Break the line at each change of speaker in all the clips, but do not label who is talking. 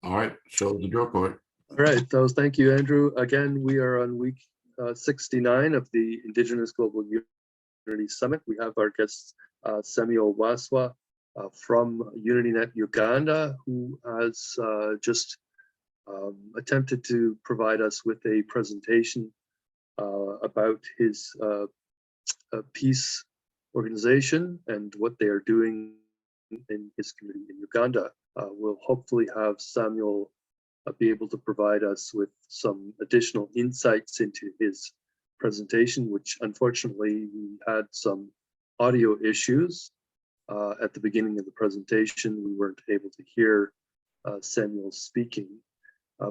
All right, show the door court.
All right, so thank you, Andrew. Again, we are on week 69 of the Indigenous Global Unity Summit. We have our guest, Samuel Waswa from UnityNet Uganda, who has just attempted to provide us with a presentation about his peace organization and what they are doing in his community in Uganda. We'll hopefully have Samuel be able to provide us with some additional insights into his presentation, which unfortunately we had some audio issues at the beginning of the presentation. We weren't able to hear Samuel speaking,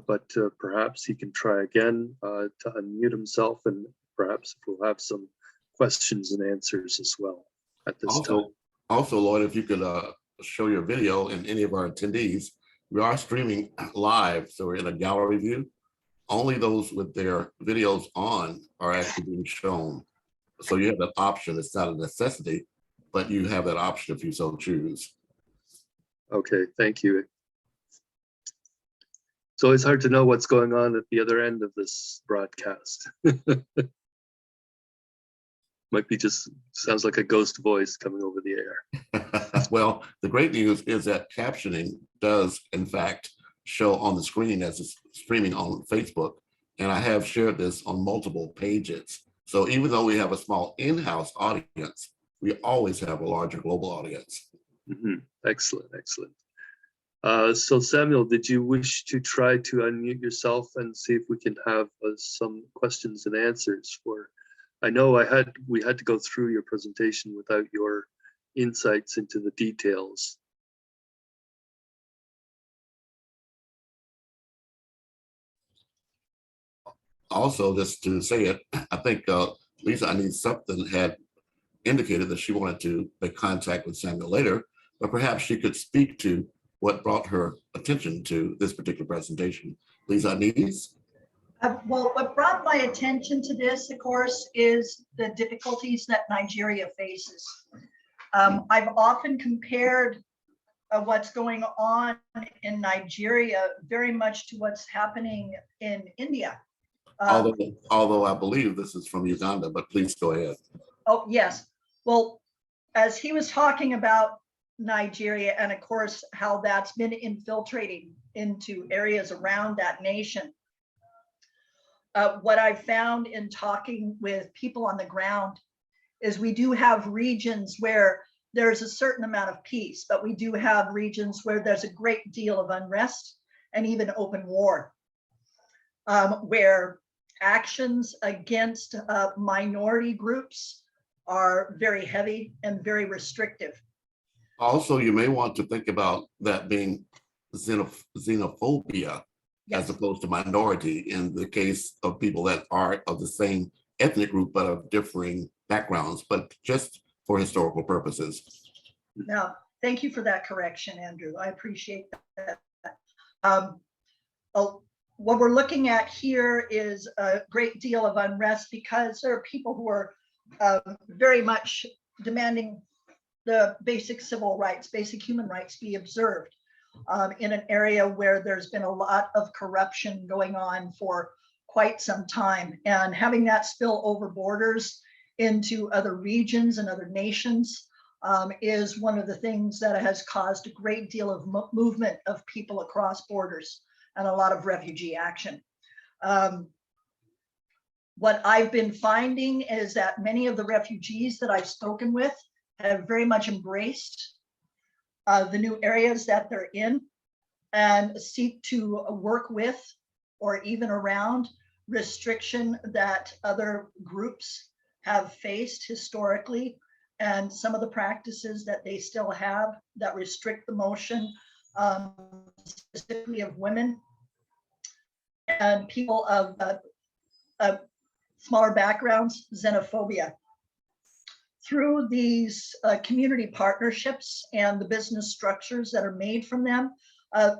but perhaps he can try again to unmute himself, and perhaps we'll have some questions and answers as well at this time.
Also, Lloyd, if you could show your video and any of our attendees, we are streaming live, so we're in a gallery view. Only those with their videos on are actually being shown. So you have that option. It's not a necessity, but you have that option if you so choose.
Okay, thank you. So it's hard to know what's going on at the other end of this broadcast. Might be just sounds like a ghost voice coming over the air.
Well, the great news is that captioning does, in fact, show on the screen as it's streaming on Facebook. And I have shared this on multiple pages. So even though we have a small in-house audience, we always have a larger global audience.
Mm-hmm. Excellent, excellent. So Samuel, did you wish to try to unmute yourself and see if we can have some questions and answers for? I know we had to go through your presentation without your insights into the details.
Also, just to say it, I think Lisa, I need something had indicated that she wanted to make contact with Samuel later, but perhaps she could speak to what brought her attention to this particular presentation. Lisa Needs.
Well, what brought my attention to this, of course, is the difficulties that Nigeria faces. I've often compared what's going on in Nigeria very much to what's happening in India.
Although I believe this is from Uganda, but please go ahead.
Oh, yes. Well, as he was talking about Nigeria and of course, how that's been infiltrating into areas around that nation. What I found in talking with people on the ground is we do have regions where there's a certain amount of peace, but we do have regions where there's a great deal of unrest and even open war, where actions against minority groups are very heavy and very restrictive.
Also, you may want to think about that being xenophobia. Yes. As opposed to minority in the case of people that are of the same ethnic group but of differing backgrounds, but just for historical purposes.
Now, thank you for that correction, Andrew. I appreciate that. What we're looking at here is a great deal of unrest because there are people who are very much demanding the basic civil rights, basic human rights be observed. In an area where there's been a lot of corruption going on for quite some time, and having that spill over borders into other regions and other nations is one of the things that has caused a great deal of movement of people across borders and a lot of refugee action. What I've been finding is that many of the refugees that I've spoken with have very much embraced the new areas that they're in and seek to work with or even around restriction that other groups have faced historically, and some of the practices that they still have that restrict the motion, specifically of women and people of smaller backgrounds, xenophobia. Through these community partnerships and the business structures that are made from them,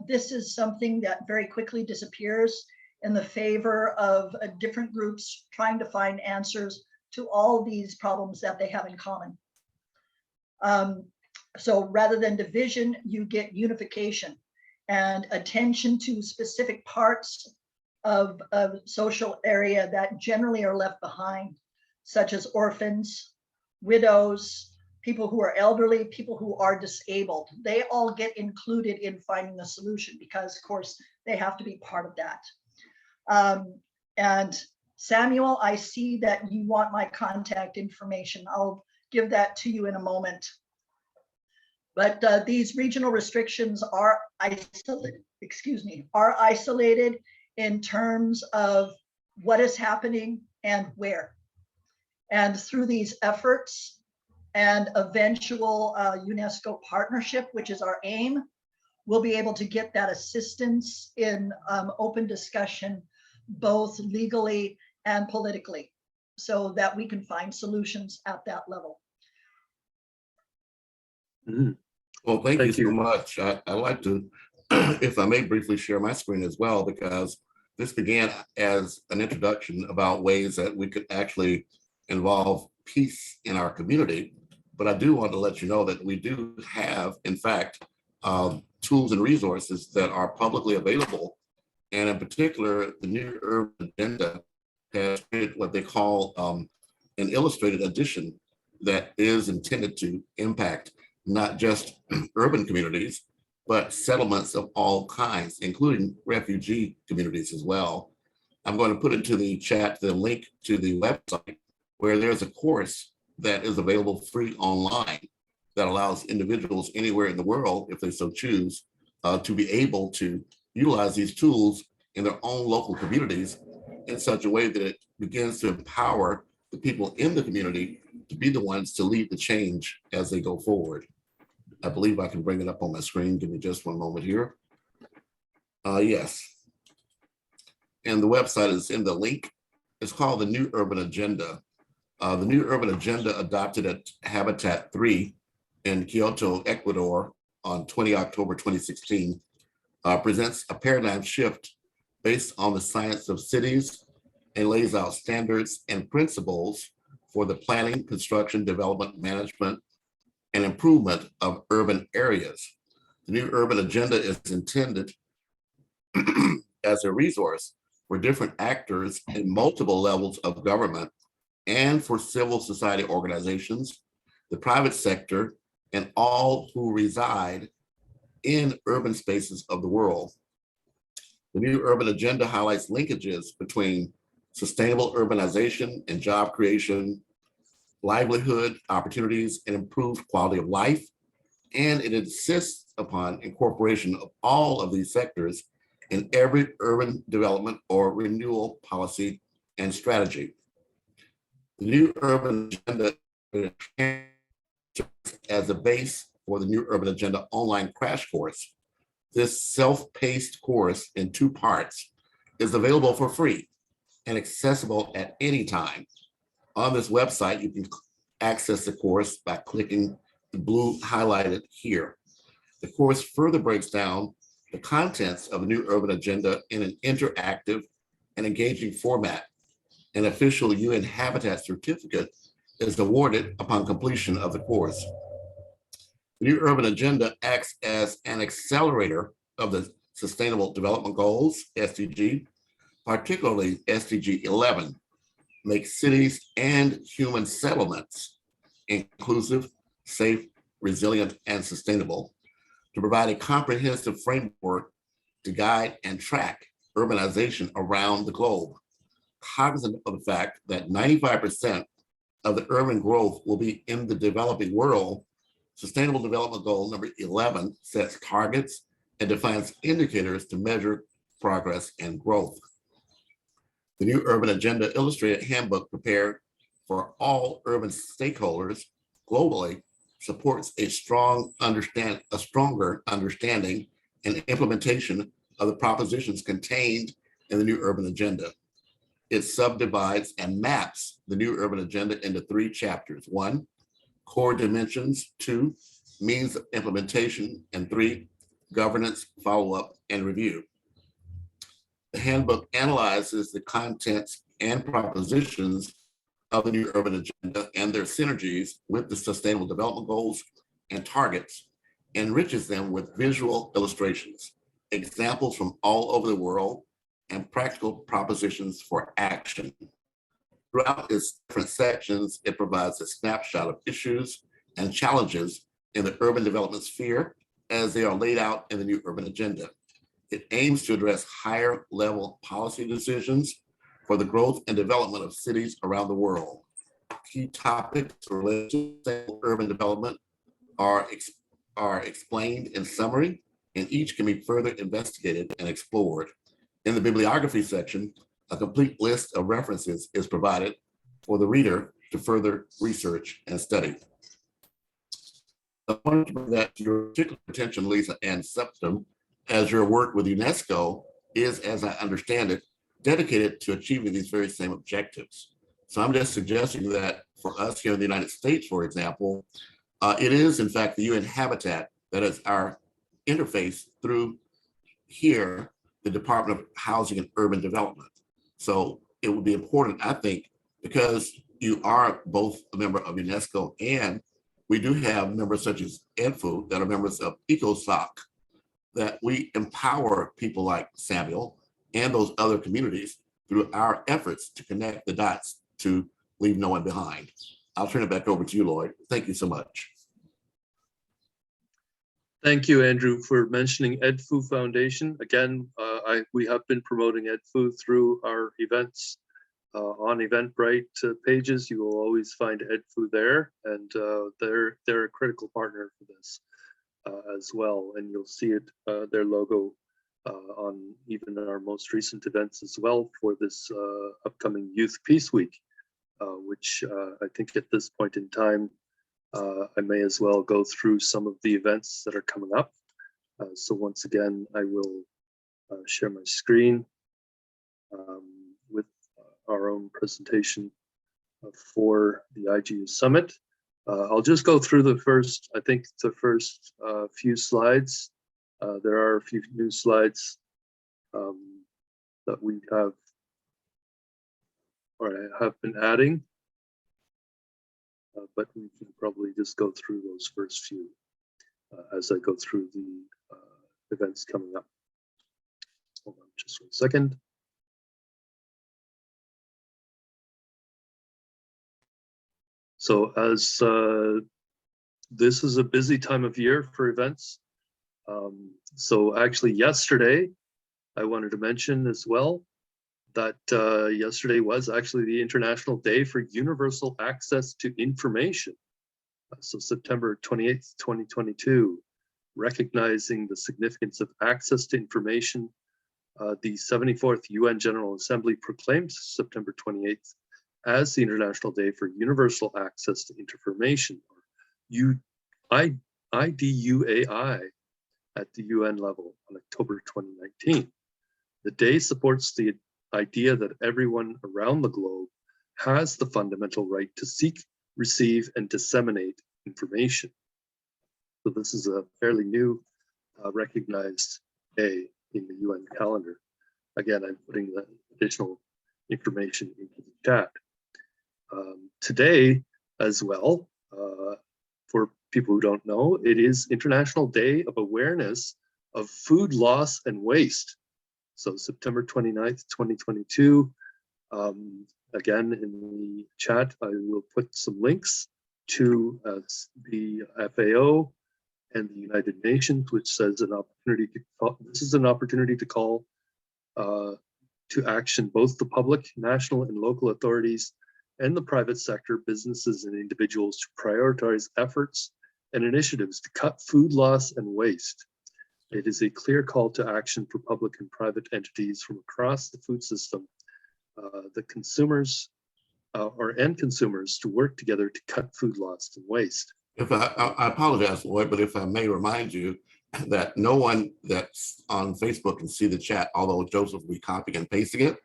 this is something that very quickly disappears in the favor of different groups trying to find answers to all these problems that they have in common. So rather than division, you get unification. and attention to specific parts of social area that generally are left behind, such as orphans, widows, people who are elderly, people who are disabled. They all get included in finding the solution because, of course, they have to be part of that. And Samuel, I see that you want my contact information. I'll give that to you in a moment. But these regional restrictions are isolated, are isolated in terms of what is happening and where. And through these efforts and eventual UNESCO partnership, which is our aim, we'll be able to get that assistance in open discussion, both legally and politically, so that we can find solutions at that level.
Well, thank you
Thank
so
you.
much. I'd like to, if I may briefly share my screen as well, because this began as an introduction about ways that we could actually involve peace in our community. But I do want to let you know that we do have, in fact, tools and resources that are publicly available. And in particular, the New Urban Agenda has created what they call an illustrated edition that is intended to impact not just urban communities, but settlements of all kinds, including refugee communities as well. I'm going to put into the chat the link to the website where there's a course that is available free online that allows individuals anywhere in the world, if they so choose, to be able to utilize these tools in their own local communities in such a way that it begins to empower the people in the community to be the ones to lead the change as they go forward. I believe I can bring it up on my screen. Give me just one moment here. Yes. And the website is in the link. It's called the New Urban Agenda. The New Urban Agenda, adopted at Habitat 3 in Kyoto, Ecuador on 20 October 2016, presents a paradigm shift based on the science of cities and lays out standards and principles for the planning, construction, development, management, and improvement of urban areas. The New Urban Agenda is intended as a resource for different actors in multiple levels of government and for civil society organizations, the private sector, and all who reside in urban spaces of the world. The New Urban Agenda highlights linkages between sustainable urbanization and job creation, livelihood opportunities, and improved quality of life. And it insists upon incorporation of all of these sectors in every urban development or renewal policy and strategy. The New Urban Agenda as a base for the New Urban Agenda online crash course. This self-paced course in 2 parts is available for free and accessible at any time. On this website, you can access the course by clicking the blue highlighted here. The course further breaks down the contents of the New Urban Agenda in an interactive and engaging format. An official UN Habitat certificate is awarded upon completion of the course. The New Urban Agenda acts as an accelerator of the Sustainable Development Goals, SDG, particularly SDG 11, make cities and human settlements inclusive, safe, resilient, and sustainable, to provide a comprehensive framework to guide and track urbanization around the globe. Cognizant of the fact that 95% of the urban growth will be in the developing world, Sustainable Development Goal number 11 sets targets and defines indicators to measure progress and growth. The New Urban Agenda Illustrated Handbook, prepared for all urban stakeholders globally, supports a stronger understanding and implementation of the propositions contained in the New Urban Agenda. It subdivides and maps the New Urban Agenda into 3 chapters. 1, core dimensions. 2, means of implementation. And 3, governance, follow-up, and review. The handbook analyzes the contents and propositions of the New Urban Agenda and their synergies with the Sustainable Development Goals and targets, enriches them with visual illustrations. examples from all over the world, and practical propositions for action. Throughout its different sections, it provides a snapshot of issues and challenges in the urban development sphere as they are laid out in the new urban agenda. It aims to address higher level policy decisions for the growth and development of cities around the world. Key topics related to sustainable urban development are explained in summary, and each can be further investigated and explored. In the bibliography section, a complete list of references is provided for the reader to further research and study. I want to bring that to your particular attention, Lisa and Septum, as your work with UNESCO is, as I understand it, dedicated to achieving these very same objectives. So I'm just suggesting that for us here in the United States, for example, it is in fact the UN Habitat that is our interface through here, the Department of Housing and Urban Development. So it would be important, I think, because you are both a member of UNESCO and we do have members such as EDFU that are members of ECOSOC, that we empower people like Samuel and those other communities through our efforts to connect the dots to leave no one behind. I'll turn it back over to you, Lloyd. Thank you so much.
Thank you, Andrew, for mentioning Foo Foundation. Again, we have been promoting Foo through our events. On Eventbrite pages, you will always find Foo there, and they're a critical partner for this as well. And you'll see it, their logo on even our most recent events as well for this upcoming Youth Peace Week, which I think at this point in time, I may as well go through some of the events that are coming up. So once again, I will share my screen with our own presentation for the IGU Summit. I'll just go through the first, I think the first few slides. There are a few new slides that we have, or I have been adding, but we can probably just go through those first few as I go through the events coming up. Hold on just 1 second. So as this is a busy time of year for events. So actually yesterday, I wanted to mention as well that yesterday was actually the International Day for Universal Access to Information. So September 28th, 2022, recognizing the significance of access to information, the 74th UN General Assembly proclaimed September 28th as the International Day for Universal Access to Information, or IDUAI, at the UN level on October 2019. The day supports the idea that everyone around the globe has the fundamental right to seek, receive, and disseminate information. So this is a fairly new recognized day in the UN calendar. Again, I'm putting the additional information into the chat. Today as well, for people who don't know, it is International Day of Awareness of Food Loss and Waste. So September 29th, 2022. Again, in the chat, I will put some links to the FAO and the United Nations, which says an opportunity to call, this is an opportunity to call to action both the public, national, and local authorities and the private sector, businesses and individuals to prioritize efforts and initiatives to cut food loss and waste. It is a clear call to action for public and private entities from across the food system, the consumers or end consumers to work together to cut food loss and waste.
If I apologize, Lloyd, but if I may remind you that no one that's on Facebook can see the chat, although Joseph will be copying and pasting it.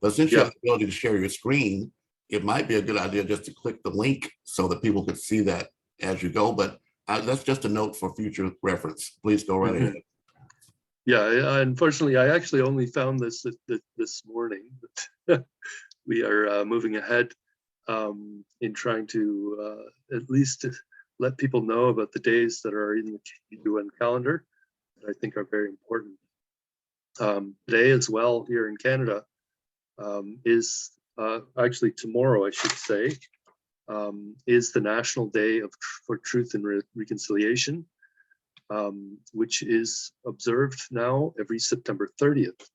But since you have the ability to share your screen, it might be a good idea just to click the link so that people could see that as you go. But that's just a note for future reference. Please go right ahead.
Yeah, unfortunately, I actually only found this this morning. We are moving ahead in trying to at least let people know about the days that are in the UN calendar that I think are very important Today as well here in Canada is actually tomorrow, I should say, is the National Day for Truth and Reconciliation, which is observed now every September 30th,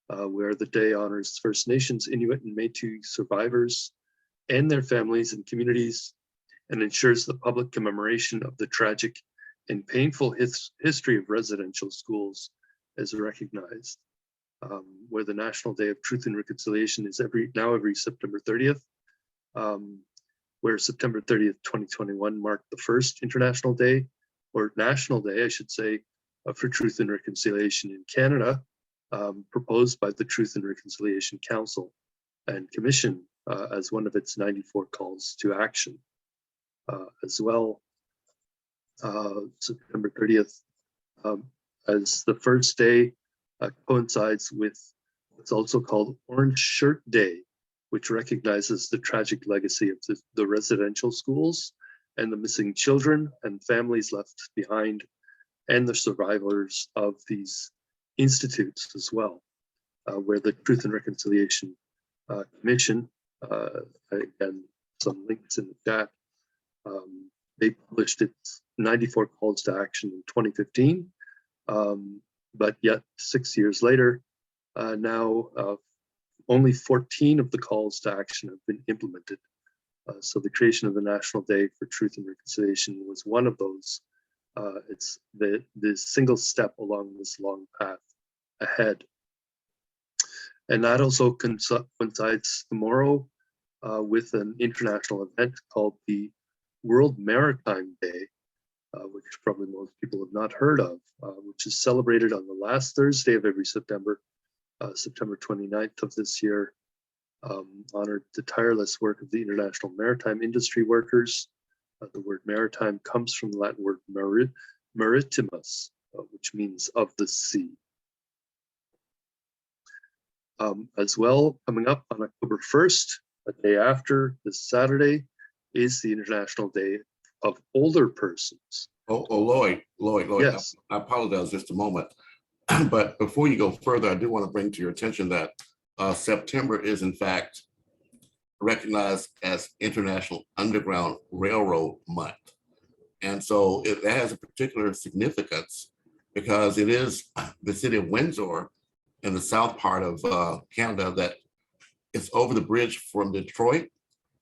where the day honors First Nations, Inuit, and Métis survivors and their families and communities, and ensures the public commemoration of the tragic and painful history of residential schools is recognized. Where the National Day of Truth and Reconciliation is every September 30th, where September 30th, 2021 marked the first International Day, or National Day, I should say, for Truth and Reconciliation in Canada, proposed by the Truth and Reconciliation Council and Commission as one of its 94 calls to action. As well, September 30th, as the first day, coincides with what's also called Orange Shirt Day, which recognizes the tragic legacy of the residential schools and the missing children and families left behind, and the survivors of these institutes as well, where the Truth and Reconciliation Commission, again, some links in the chat, they published its 94 calls to action in 2015, but yet 6 years later, now only 14 of the calls to action have been implemented. So the creation of the National Day for Truth and Reconciliation was one of those. It's the single step along this long path ahead. And that also coincides tomorrow with an international event called the World Maritime Day, which probably most people have not heard of, which is celebrated on the last Thursday of every September, September 29th of this year, honored the tireless work of the international maritime industry workers. The word maritime comes from the Latin word maritimus, which means of the sea. As well, coming up on October 1st, a day after this Saturday, is the International Day of Older Persons.
Lloyd,
Yes.
I apologize just a moment. But before you go further, I do want to bring to your attention that September is in fact recognized as International Underground Railroad Month. And so that has a particular significance because it is the city of Windsor in the south part of Canada that is over the bridge from Detroit.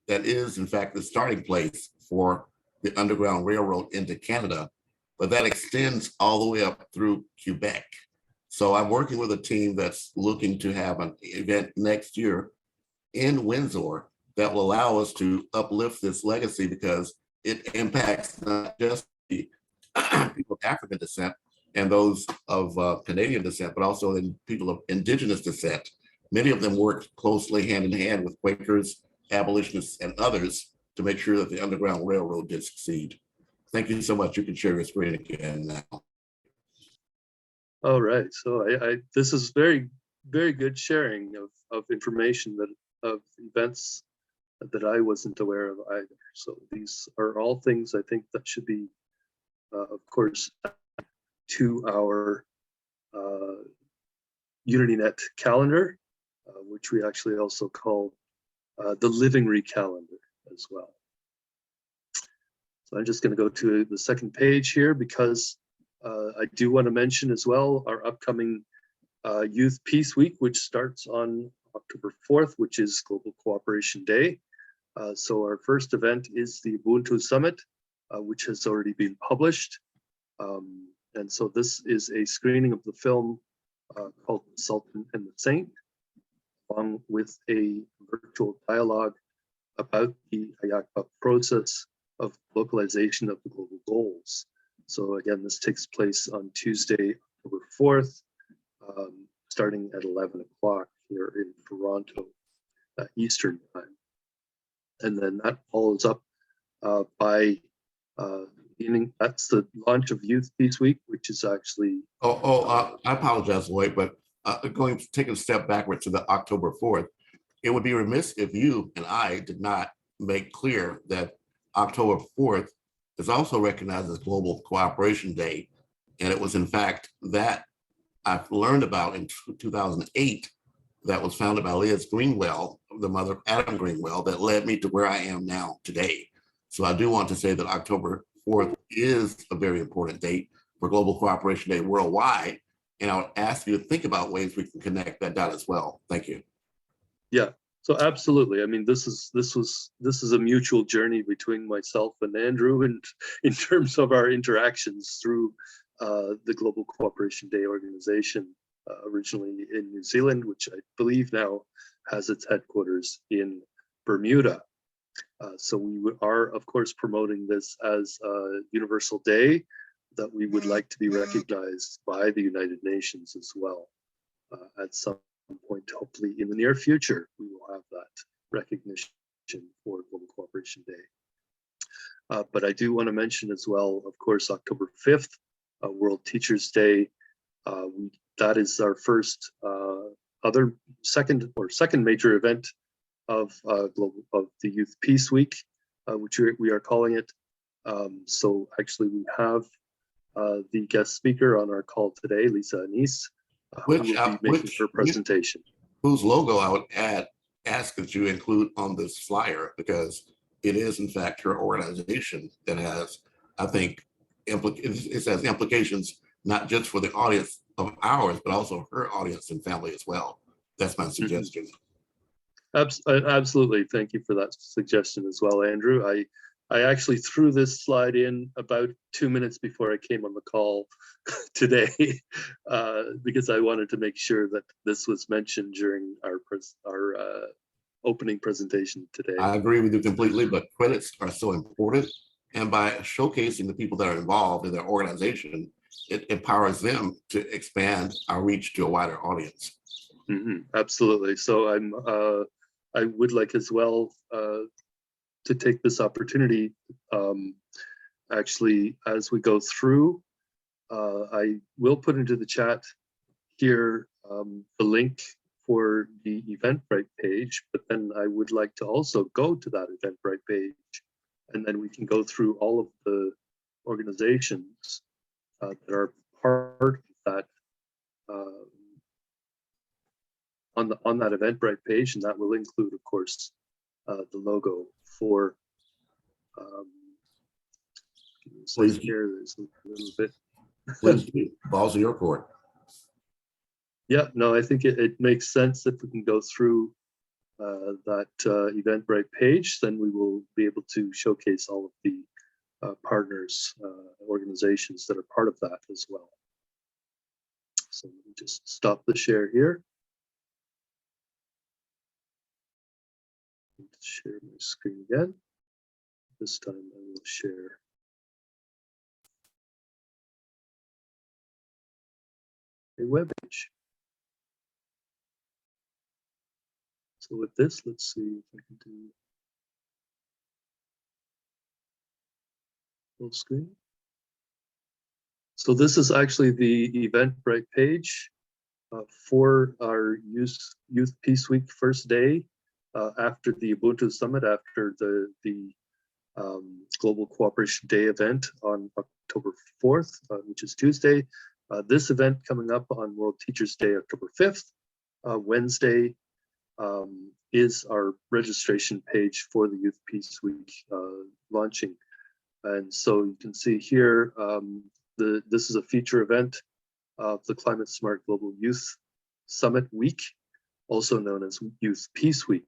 That is in fact the starting place for the Underground Railroad into Canada, but that extends all the way up through Quebec. So I'm working with a team that's looking to have an event next year in Windsor that will allow us to uplift this legacy because it impacts not just the people of African descent and those of Canadian descent, but also in people of Indigenous descent. Many of them work closely hand in hand with Quakers, abolitionists, and others to make sure that the Underground Railroad did succeed. Thank you so much. You can share your screen again now.
All right, so this is very good sharing of information of events that I wasn't aware of either. So these are all things I think that should be, of course, to our UnityNet calendar, which we actually also call the Living Recalendar as well. So I'm just going to go to the second page here because I do want to mention as well our upcoming Youth Peace Week, which starts on October 4th, which is Global Cooperation Day. So our first event is the Ubuntu Summit, which has already been published. And so this is a screening of the film called The Sultan and the Saint, along with a virtual dialogue about the AHIABGA process of localization of the global goals. So again, this takes place on Tuesday, October 4th, starting at 11 o'clock here in Toronto, Eastern time. And then that follows up by that's the launch of Youth Peace Week, which is actually.
I apologize, Lloyd, but taking a step backward to the October 4th, it would be remiss if you and I did not make clear that October 4th is also recognized as Global Cooperation Day. And it was in fact that I've learned about in 2008 that was founded by Liz Greenwell, the mother of Adam Greenwell, that led me to where I am now today. So I do want to say that October 4th is a very important date for Global Cooperation Day worldwide. And I would ask you to think about ways we can connect that dot as well. Thank you.
Yeah, so absolutely. I mean, this is a mutual journey between myself and Andrew, and in terms of our interactions through the Global Cooperation Day organization, originally in New Zealand, which I believe now has its headquarters in Bermuda. So we are, of course, promoting this as a universal day that we would like to be recognized by the United Nations as well. At some point, hopefully in the near future, we will have that recognition for Global Cooperation Day. But I do want to mention as well, of course, October 5th, World Teachers Day. That is our first second major event of the Youth Peace Week, which we are calling it. So actually, we have the guest speaker on our call today, Lisa Anise, who will be making her presentation.
Whose logo I would ask that you include on this flyer, because it is in fact your organization that has, I think, it has implications not just for the audience of ours, but also her audience and family as well. That's my suggestion.
Absolutely. Thank you for that suggestion as well, Andrew. I actually threw this slide in about 2 minutes before I came on the call today, because I wanted to make sure that this was mentioned during our opening presentation today.
I agree with you completely, but credits are so important. And by showcasing the people that are involved in their organization, it empowers them to expand our reach to a wider audience.
Absolutely. So I would like as well to take this opportunity, actually, as we go through, I will put into the chat here the link for the Eventbrite page, but then I would like to also go to that Eventbrite page, and then we can go through all of the organizations that are part of that on that Eventbrite page, and that will include, of course, the logo for.
Please
here, there's a little bit.
Please do. Balls in your court.
Yeah, no, I think it makes sense if we can go through that Eventbrite page, then we will be able to showcase all of the partners, organizations that are part of that as well. So let me just stop the share here. Share my screen again. This time I will share a web page. So with this, let's see if I can do full screen. So this is actually the Eventbrite page for our Youth Peace Week first day after the Ubuntu Summit, after the Global Cooperation Day event on October 4th, which is Tuesday. This event coming up on World Teachers Day, October 5th, Wednesday, is our registration page for the Youth Peace Week launching. And so you can see here, this is a feature event of the Climate Smart Global Youth Summit Week, also known as Youth Peace Week,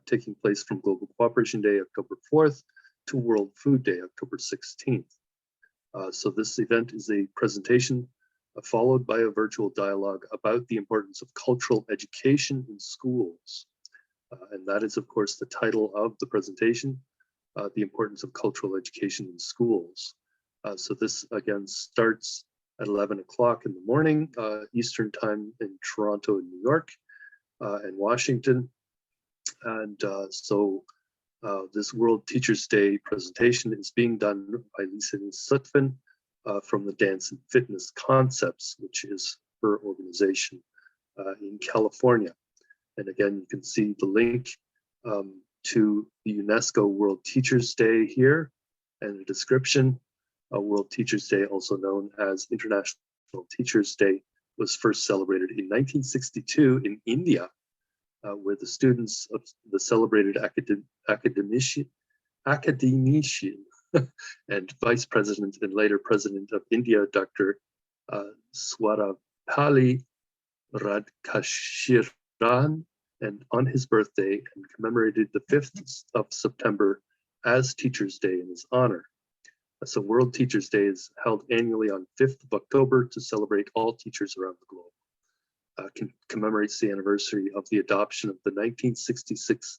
taking place from Global Cooperation Day, October 4th, to World Food Day, October 16th. So this event is a presentation followed by a virtual dialogue about the importance of cultural education in schools. And that is, of course, the title of the presentation, the importance of cultural education in schools. So this, again, starts at 11 o'clock in the morning, Eastern time in Toronto and New York and Washington. And so this World Teachers Day presentation is being done by Lisa Sutphin from the Dance and Fitness Concepts, which is her organization in California. And again, you can see the link to the UNESCO World Teachers Day here and the description. World Teachers Day, also known as International Teachers Day, was first celebrated in 1962 in India, where the students of the celebrated academician and Vice President and later President of India, Dr. Swarapalli Radhakishan, and on his birthday, and commemorated the 5th of September as Teachers' Day in his honor. So World Teachers' Day is held annually on 5th of October to celebrate all teachers around the globe. Commemorates the anniversary of the adoption of the 1966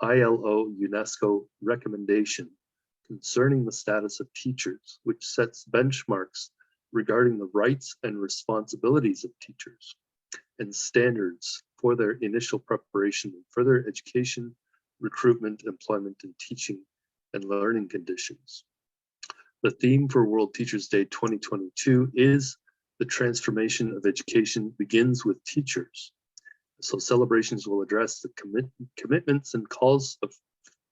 ILO UNESCO recommendation concerning the status of teachers, which sets benchmarks regarding the rights and responsibilities of teachers and standards for their initial preparation and further education, recruitment, employment, and teaching and learning conditions. The theme for World Teachers' Day 2022 is the transformation of education begins with teachers. So celebrations will address the commitments and calls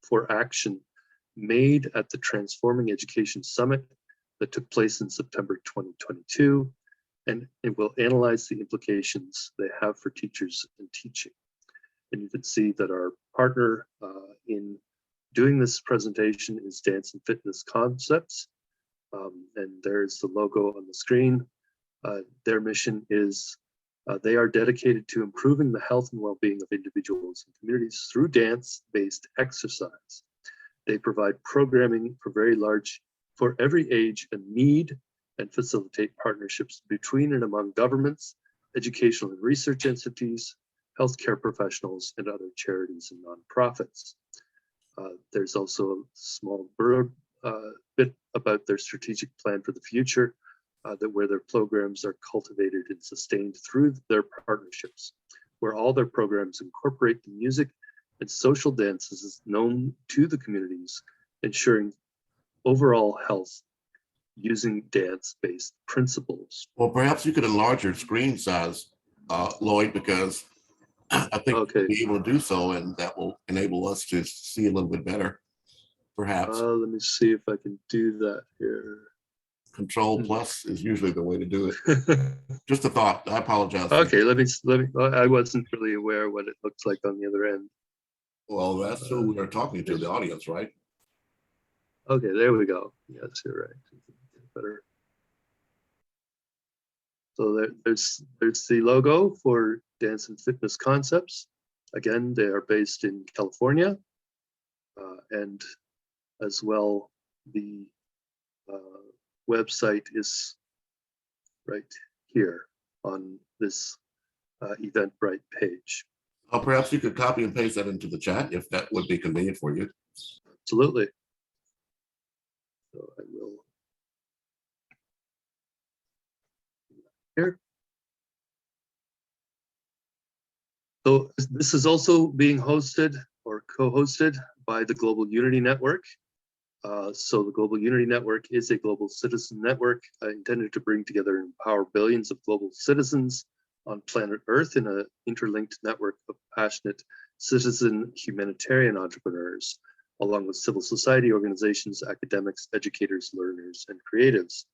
for action made at the Transforming Education Summit that took place in September 2022, and it will analyze the implications they have for teachers and teaching. And you can see that our partner in doing this presentation is Dance and Fitness Concepts, and there's the logo on the screen. Their mission is they are dedicated to improving the health and well-being of individuals and communities through dance-based exercise. They provide programming for every age and need, and facilitate partnerships between and among governments, educational and research entities, healthcare professionals, and other charities and nonprofits. There's also a small bit about their strategic plan for the future, where their programs are cultivated and sustained through their partnerships, where all their programs incorporate the music and social dances known to the communities, ensuring overall health using dance-based principles.
Well, perhaps you could enlarge your screen size, Lloyd, because I think we'll be able to do so, and that will enable us to see a little bit better, perhaps.
Let me see if I can do that here.
Control plus is usually the way to do it. Just a thought. I apologize.
Okay, let me. I wasn't really aware what it looks like on the other end.
Well, that's who we are talking to, the audience, right?
Okay, there we go. Yes, you're right. Better. So there's the logo for Dance and Fitness Concepts. Again, they are based in California, and as well the website is right here on this Eventbrite page.
Perhaps you could copy and paste that into the chat if that would be convenient for you.
Absolutely. So I will. Here. So this is also being hosted or co-hosted by the Global Unity Network. So the Global Unity Network is a global citizen network intended to bring together and empower billions of global citizens on planet Earth in an interlinked network of passionate citizen humanitarian entrepreneurs, along with civil society organizations, academics, educators, learners, and creatives,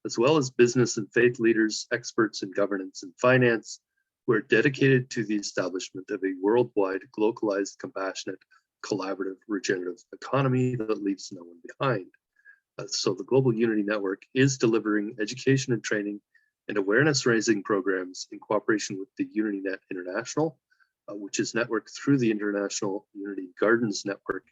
as well as business and faith leaders, experts in governance and finance, who are dedicated to the establishment of a worldwide, localized, compassionate, collaborative, regenerative economy that leaves no one behind. So the Global Unity Network is delivering education and training and awareness raising programs in cooperation with the UnityNet International, which is networked through the International Unity Gardens Network,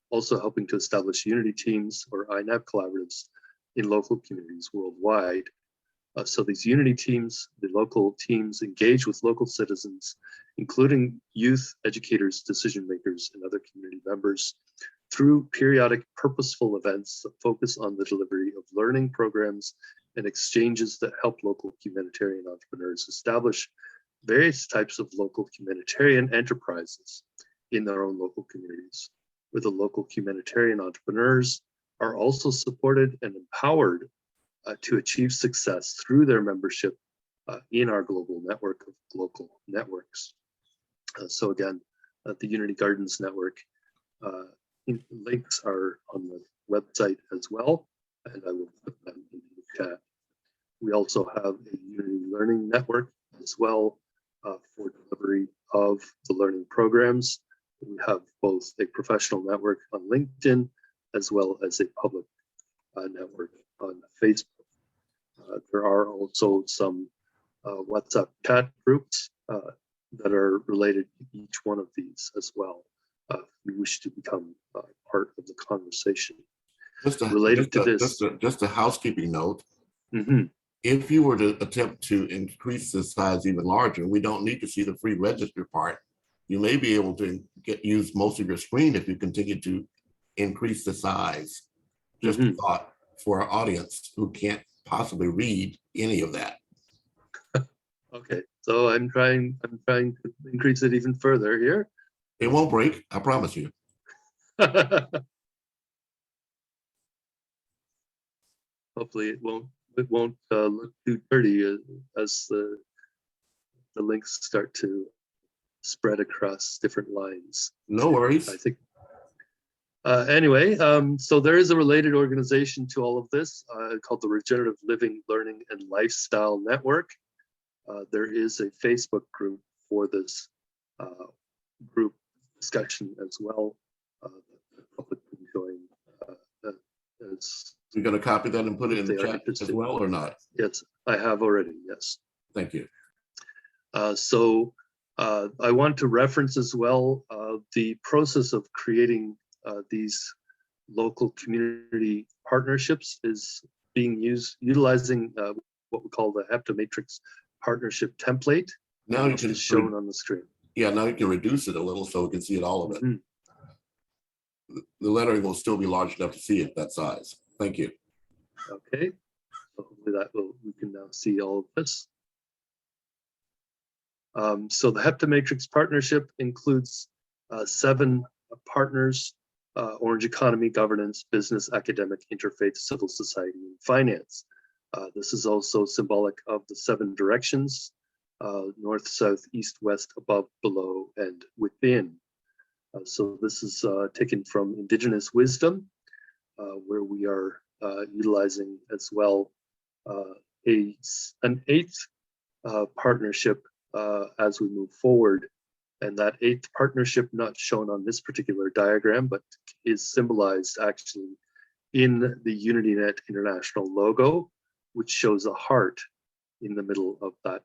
also helping to establish unity teams or INAP collaboratives in local communities worldwide. So these unity teams, the local teams, engage with local citizens, including youth, educators, decision makers, and other community members, through periodic purposeful events that focus on the delivery of learning programs and exchanges that help local humanitarian entrepreneurs establish various types of local humanitarian enterprises in their own local communities, where the local humanitarian entrepreneurs are also supported and empowered to achieve success through their membership in our global network of local networks. So again, the Unity Gardens Network links are on the website as well, and I will put them in the chat. We also have a Unity Learning Network as well for delivery of the learning programs. We have both a professional network on LinkedIn as well as a public network on Facebook. There are also some WhatsApp chat groups that are related to each one of these as well. If you wish to become part of the conversation. Just
a housekeeping note.
Mm-hmm.
If you were to attempt to increase the size even larger, we don't need to see the free register part. You may be able to use most of your screen if you continue to increase the size. Just a thought for our audience who can't possibly read any of that.
Okay, so I'm trying to increase it even further here.
It won't break, I promise you.
Hopefully it won't look too dirty as the links start to spread across different lines.
No worries.
I think. Anyway, so there is a related organization to all of this called the Regenerative Living, Learning, and Lifestyle Network. There is a Facebook group for this group discussion as well. The public can join.
You're going to copy that and put it in the chat as well or not?
Yes, I have already, yes.
Thank you.
So I want to reference as well the process of creating these local community partnerships is being utilizing what we call the AHIABGA Matrix partnership template,
now
which is shown on the screen.
Yeah, now you can reduce it a little so we can see it all of it. The lettering will still be large enough to see it that size. Thank you.
Okay, so hopefully we can now see all of this. So the AHIABGA Matrix partnership includes 7 partners: Orange economy, governance, business, academic, interfaith, civil society, and finance. This is also symbolic of the 7 directions: north, south, east, west, above, below, and within. So this is taken from Indigenous wisdom, where we are utilizing as well an 8th partnership as we move forward. And that 8th partnership, not shown on this particular diagram, but is symbolized actually in the UnityNet International logo, which shows a heart in the middle of that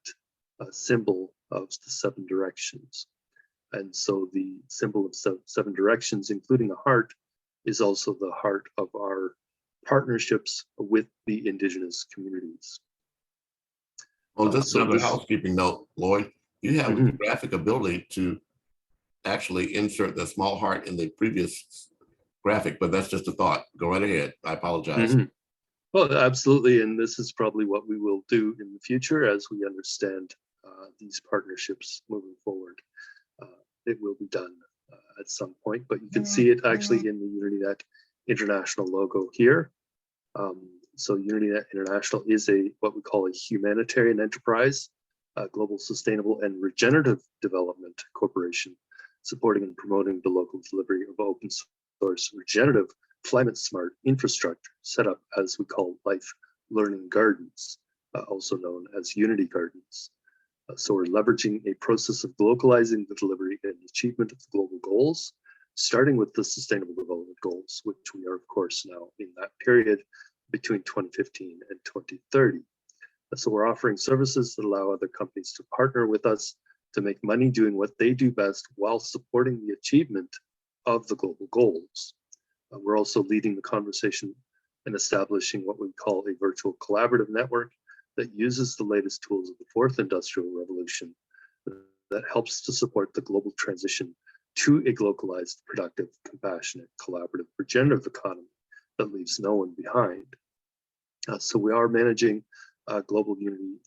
symbol of the 7 directions. And so the symbol of 7 directions, including a heart, is also the heart of our partnerships with the Indigenous communities.
Well, just another housekeeping note, Lloyd, you have the graphic ability to actually insert the small heart in the previous graphic, but that's just a thought. Go right ahead. I apologize.
Well, absolutely. And this is probably what we will do in the future as we understand these partnerships moving forward. It will be done at some point, but you can see it actually in the UnityNet International logo here. So UnityNet International is what we call a humanitarian enterprise, global sustainable and regenerative development corporation, supporting and promoting the local delivery of open source, regenerative, climate smart infrastructure set up as we call life learning gardens, also known as Unity Gardens. So we're leveraging a process of localizing the delivery and achievement of the global goals, starting with the Sustainable Development Goals, which we are, of course, now in that period between 2015 and 2030. So we're offering services that allow other companies to partner with us to make money doing what they do best while supporting the achievement of the global goals. We're also leading the conversation and establishing what we call a virtual collaborative network that uses the latest tools of the 4th Industrial Revolution that helps to support the global transition to a globalized, productive, compassionate, collaborative, regenerative economy that leaves no one behind. So we are managing a global Unity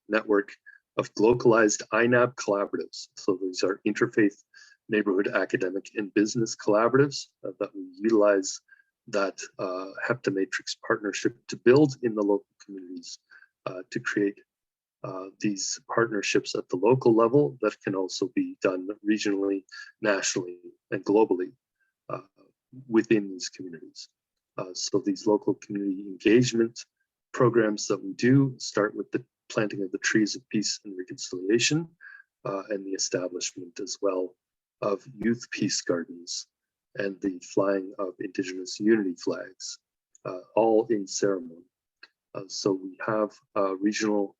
network of localized INAB collaboratives. So these are interfaith, neighborhood, academic, and business collaboratives that we utilize that AHIABGA Matrix partnership to build in the local communities to create these partnerships at the local level that can also be done regionally, nationally, and globally within these communities. So these local community engagement programs that we do start with the planting of the trees of peace and reconciliation, and the establishment as well of youth peace gardens and the flying of Indigenous unity flags, all in ceremony. So we have regional,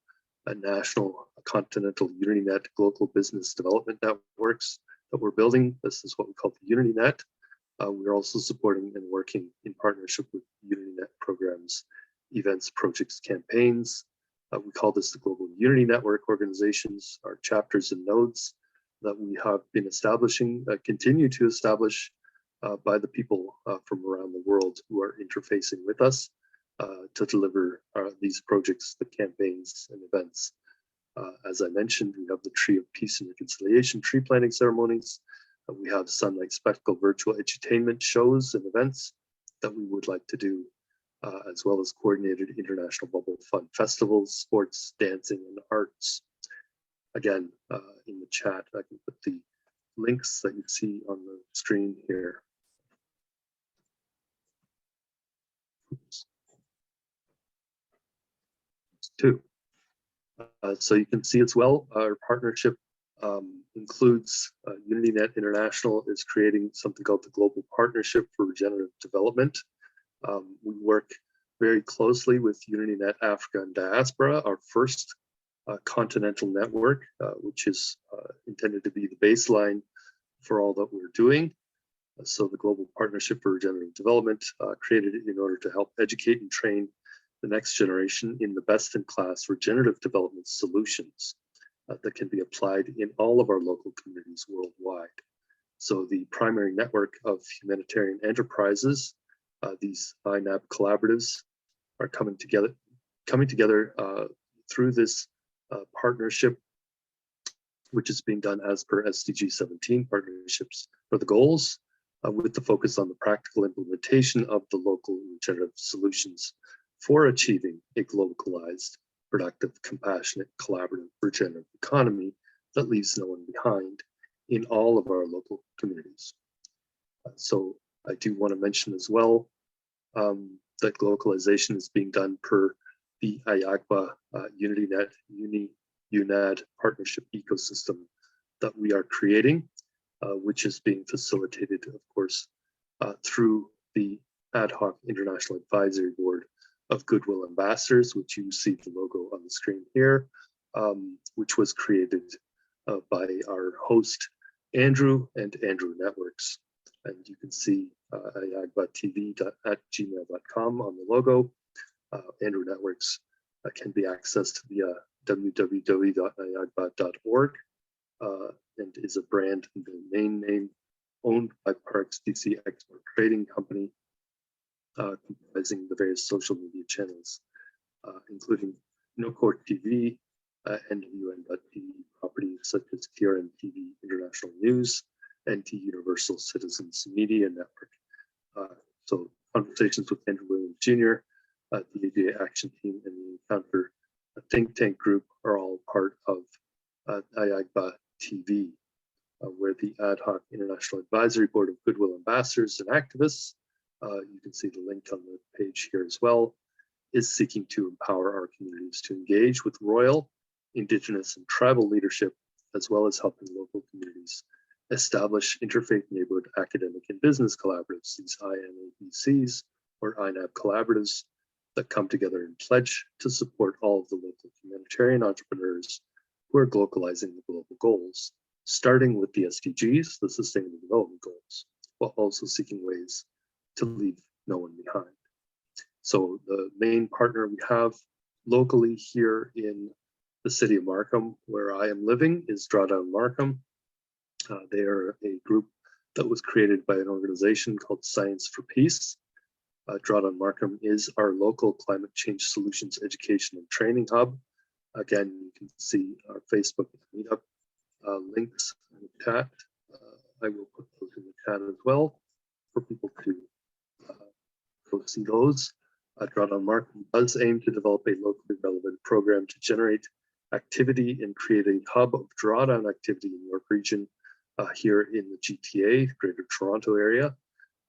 national, continental UnityNet global business development networks that we're building. This is what we call the UnityNet. We're also supporting and working in partnership with UnityNet programs, events, projects, campaigns. We call this the Global Unity Network organizations, our chapters and nodes that we have been establishing, continue to establish by the people from around the world who are interfacing with us to deliver these projects, the campaigns and events. As I mentioned, we have the Tree of Peace and Reconciliation tree planting ceremonies. We have Sunlight Spectacle virtual edutainment shows and events that we would like to do, as well as coordinated international bubble fun festivals, sports, dancing, and arts. Again, in the chat, I can put the links that you see on the screen here. Oops. Two. So you can see as well, our partnership includes UnityNet International is creating something called the Global Partnership for Regenerative Development. We work very closely with UnityNet Africa and Diaspora, our first continental network, which is intended to be the baseline for all that we're doing. So the Global Partnership for Regenerative Development created in order to help educate and train the next generation in the best-in-class regenerative development solutions that can be applied in all of our local communities worldwide. So the primary network of humanitarian enterprises, these INAB collaboratives, are coming together through this partnership, which is being done as per SDG 17 partnerships for the goals, with the focus on the practical implementation of the local regenerative solutions for achieving a globalized, productive, compassionate, collaborative, regenerative economy that leaves no one behind in all of our local communities. So I do want to mention as well that localization is being done per the AHIABGA UnityNet UNAD partnership ecosystem that we are creating, which is being facilitated, of course, through the ad hoc International Advisory Board of Goodwill Ambassadors, which you see the logo on the screen here, which was created by our host, Andrew and Andrew Networks. And you can see AHIABGA-TV@gmail.com on the logo. Andrew Networks can be accessed via www.ahiabga.org and is a brand and domain name owned by Parks DC Export Trading Company, comprising the various social media channels, including No Court TV and UN.TV properties such as TRN TV International News and T Universal Citizens Media Network. So conversations with Andrew Williams Jr., the ADA Action Team, and the Encounter think tank group are all part of AHIABGA-TV, where the ad hoc International Advisory Board of Goodwill Ambassadors and Activists, you can see the link on the page here as well, is seeking to empower our communities to engage with royal, Indigenous, and tribal leadership, as well as helping local communities establish interfaith neighborhood academic and business collaboratives, these INABCs or INAB collaboratives that come together and pledge to support all of the local humanitarian entrepreneurs who are globalizing the global goals, starting with the SDGs, the Sustainable Development Goals, while also seeking ways to leave no one behind. So the main partner we have locally here in the city of Markham, where I am living, is Drada Markham. They are a group that was created by an organization called Science for Peace. Drada Markham is our local climate change solutions education and training hub. Again, you can see our Facebook meetup links in the chat. I will put those in the chat as well for people to go see those. Drada Markham does aim to develop a locally relevant program to generate activity and create a hub of drawdown activity in York Region here in the GTA, Greater Toronto area.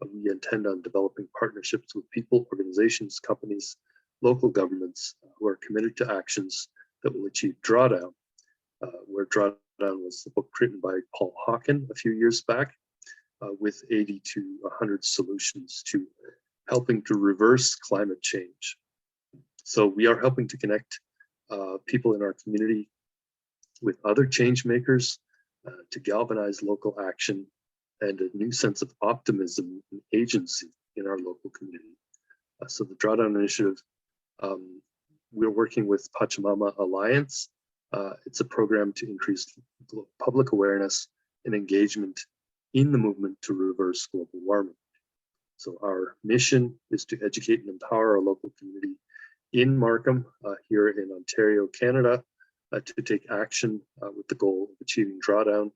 We intend on developing partnerships with people, organizations, companies local governments who are committed to actions that will achieve drawdown, where drawdown was the book written by Paul Hawken a few years back, with 80 to 100 solutions to helping to reverse climate change. So we are helping to connect people in our community with other change makers to galvanize local action and a new sense of optimism and agency in our local community. So the Drawdown Initiative, we're working with Pachamama Alliance. It's a program to increase public awareness and engagement in the movement to reverse global warming. So our mission is to educate and empower our local community in Markham, here in Ontario, Canada, to take action with the goal of achieving drawdown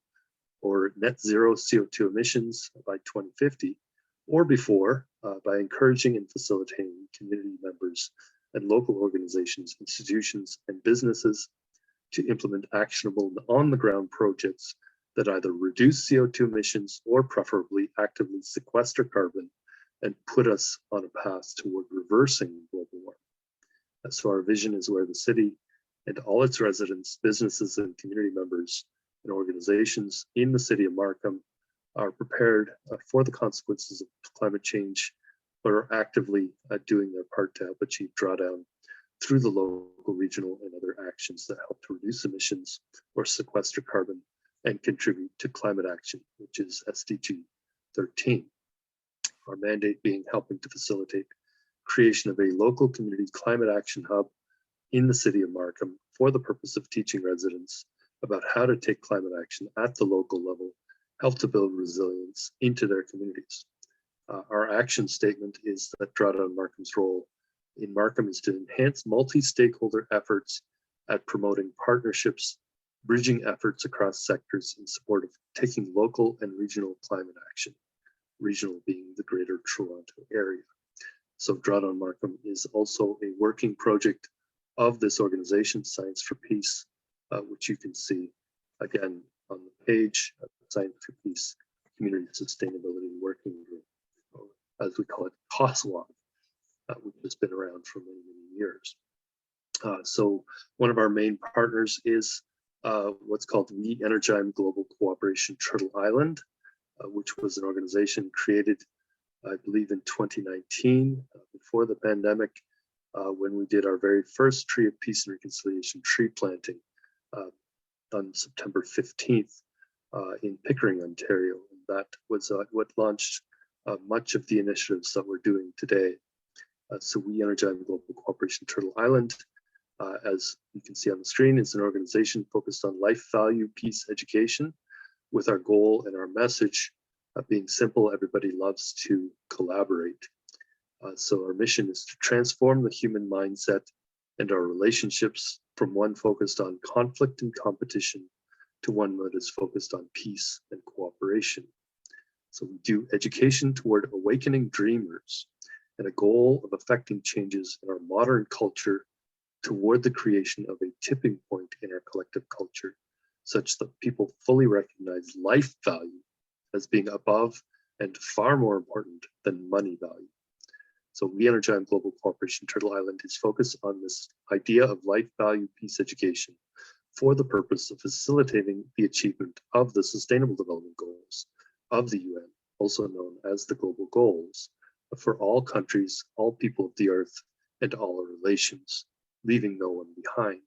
or net zero CO2 emissions by 2050 or before, by encouraging and facilitating community members and local organizations, institutions, and businesses to implement actionable on-the-ground projects that either reduce CO2 emissions or preferably actively sequester carbon and put us on a path toward reversing global warming. So our vision is where the city and all its residents, businesses, and community members and organizations in the city of Markham are prepared for the consequences of climate change, but are actively doing their part to help achieve drawdown through the local, regional, and other actions that help to reduce emissions or sequester carbon and contribute to climate action, which is SDG 13. Our mandate being helping to facilitate creation of a local community climate action hub in the city of Markham for the purpose of teaching residents about how to take climate action at the local level, help to build resilience into their communities. Our action statement is that Drawdown Markham's role in Markham is to enhance multi-stakeholder efforts at promoting partnerships, bridging efforts across sectors in support of taking local and regional climate action, regional being the Greater Toronto Area. So Drawdown Markham is also a working project of this organization, Science for Peace, which you can see again on the page, Science for Peace Community Sustainability Working Group, or as we call it, COSWAP, which has been around for many, many years. So one of our main partners is what's called v20220929 Global Cooperation Turtle Island, which was an organization created, I believe, in 2019, before the pandemic, when we did our very first Tree of Peace and Reconciliation tree planting on September 15th in Pickering, Ontario. And that was what launched much of the initiatives that we're doing today. So v20220929 Global Cooperation Turtle Island, as you can see on the screen, is an organization focused on life value peace education, with our goal and our message being simple: everybody loves to collaborate. So our mission is to transform the human mindset and our relationships from one focused on conflict and competition to one that is focused on peace and cooperation. So we do education toward awakening dreamers and a goal of affecting changes in our modern culture toward the creation of a tipping point in our collective culture, such that people fully recognize life value as being above and far more important than money value. So v202209 Global Cooperation Turtle Island is focused on this idea of life value peace education for the purpose of facilitating the achievement of the Sustainable Development Goals of the UN, also known as the Global Goals, for all countries, all people of the earth, and all our relations, leaving no one behind.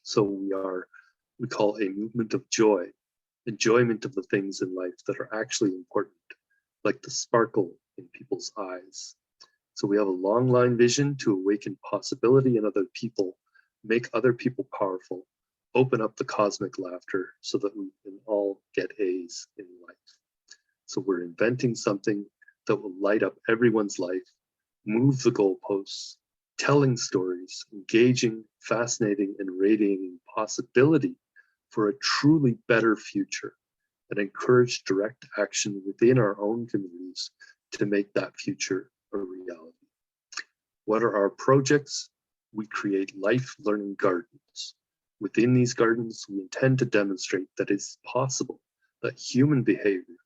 So we call a movement of joy, enjoyment of the things in life that are actually important, like the sparkle in people's eyes. So we have a long line vision to awaken possibility in other people, make other people powerful, open up the cosmic laughter so that we can all get A's in life. So we're inventing something that will light up everyone's life, move the goalposts, telling stories, engaging, fascinating, and radiating possibility for a truly better future, and encourage direct action within our own communities to make that future a reality. What are our projects? We create life learning gardens. Within these gardens, we intend to demonstrate that it's possible that human behavior,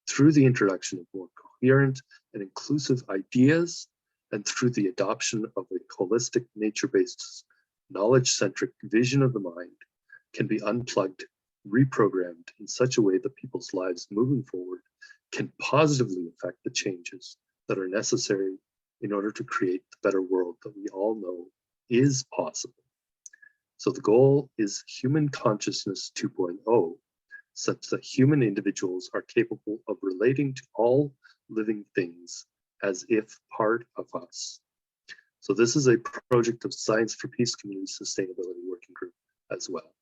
through the introduction of more coherent and inclusive ideas and through the adoption of a holistic, nature-based, knowledge-centric vision of the mind, can be unplugged, reprogrammed in such a way that people's lives moving forward can positively affect the changes that are necessary in order to create the better world that we all know is possible. So the goal is human consciousness 2.0, such that human individuals are capable of relating to all living things as if part of us. So this is a project of Science for Peace Community Sustainability Working Group as well.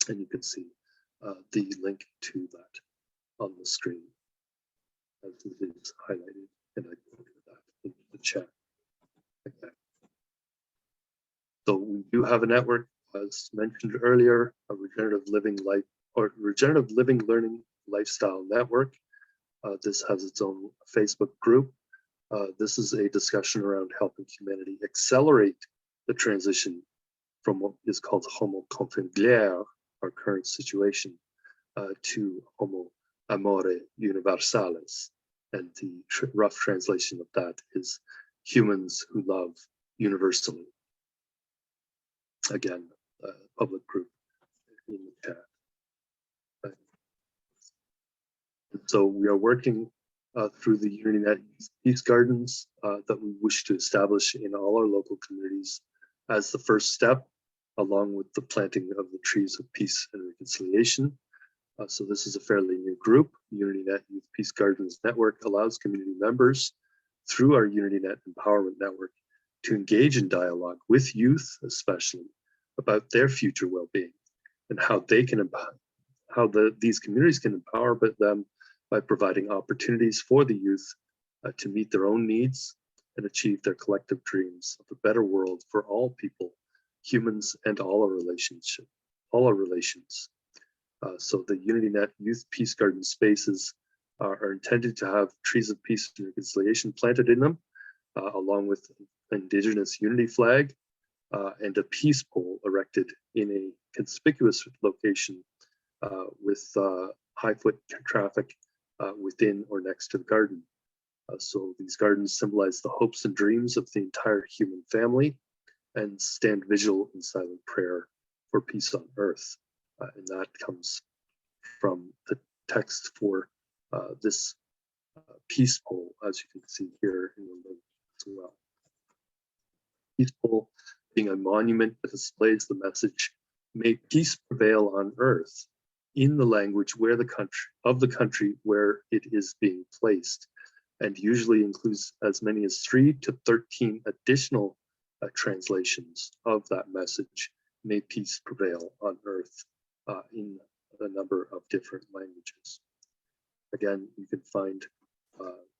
And you can see the link to that on the screen as it is highlighted, and I put that into the chat. Okay. So we do have a network, as mentioned earlier, a regenerative living learning lifestyle network. This has its own Facebook group. This is a discussion around helping humanity accelerate the transition from what is called Homo configere, our current situation, to Homo amore universalis. And the rough translation of that is humans who love universally. Again, public group in the chat. Right. So we are working through the UnityNet Peace Gardens that we wish to establish in all our local communities as the first step, along with the planting of the trees of peace and reconciliation. So this is a fairly new group. UnityNet Youth Peace Gardens Network allows community members through our UnityNet Empowerment Network to engage in dialogue with youth, especially about their future well-being and how they can these communities can empower them by providing opportunities for the youth to meet their own needs and achieve their collective dreams of a better world for all people, humans, and all our relations. So the UnityNet Youth Peace Garden spaces are intended to have trees of peace and reconciliation planted in them, along with an Indigenous unity flag and a peace pole erected in a conspicuous location with high foot traffic within or next to the garden. So these gardens symbolize the hopes and dreams of the entire human family and stand vigil in silent prayer for peace on earth. And that comes from the text for this peace pole, as you can see here in the link as well. Peace pole being a monument that displays the message, "May peace prevail on earth," in the language where the country where it is being placed, and usually includes as many as 3 to 13 additional translations of that message, "May peace prevail on earth," in a number of different languages. Again, you can find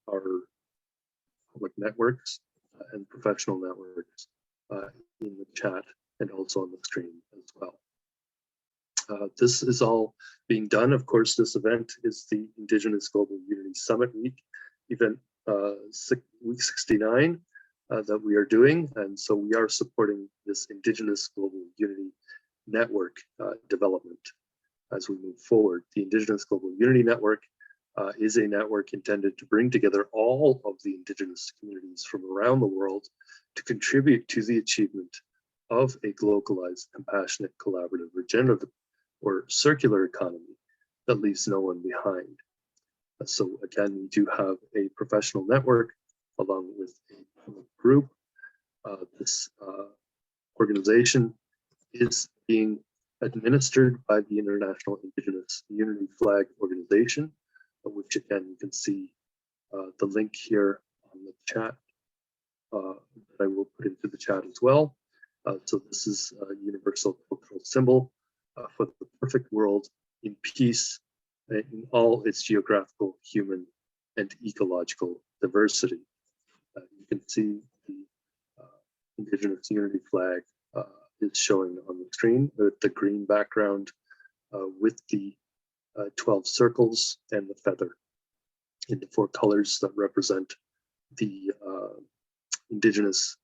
our public networks and professional networks in the chat and also on the screen as well. This is all being done. Of course, this event is the Indigenous Global Unity Summit Week event, week 69 that we are doing. And so we are supporting this Indigenous Global Unity Network development as we move forward. The Indigenous Global Unity Network is a network intended to bring together all of the Indigenous communities from around the world to contribute to the achievement of a globalized, compassionate, collaborative, regenerative, or circular economy that leaves no one behind. So again, we do have a professional network along with a group. This organization is being administered by the International Indigenous Unity Flag Organization, which again, you can see the link here on the chat that I will put into the chat as well. So this is a universal cultural symbol for the perfect world in peace in all its geographical, human, and ecological diversity. You can see the Indigenous Unity flag is showing on the screen with the green background with the 12 circles and the feather in the 4 colors that represent the Indigenous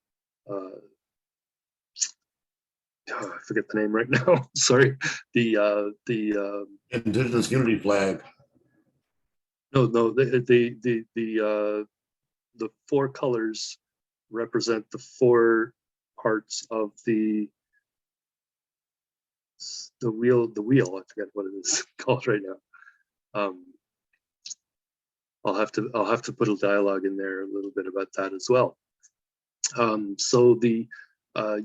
I forget the name right now. Sorry. The
Indigenous Unity flag.
No, the 4 colors represent the four parts of the wheel. I forget what it is called right now. I'll have to put a dialogue in there a little bit about that as well. So the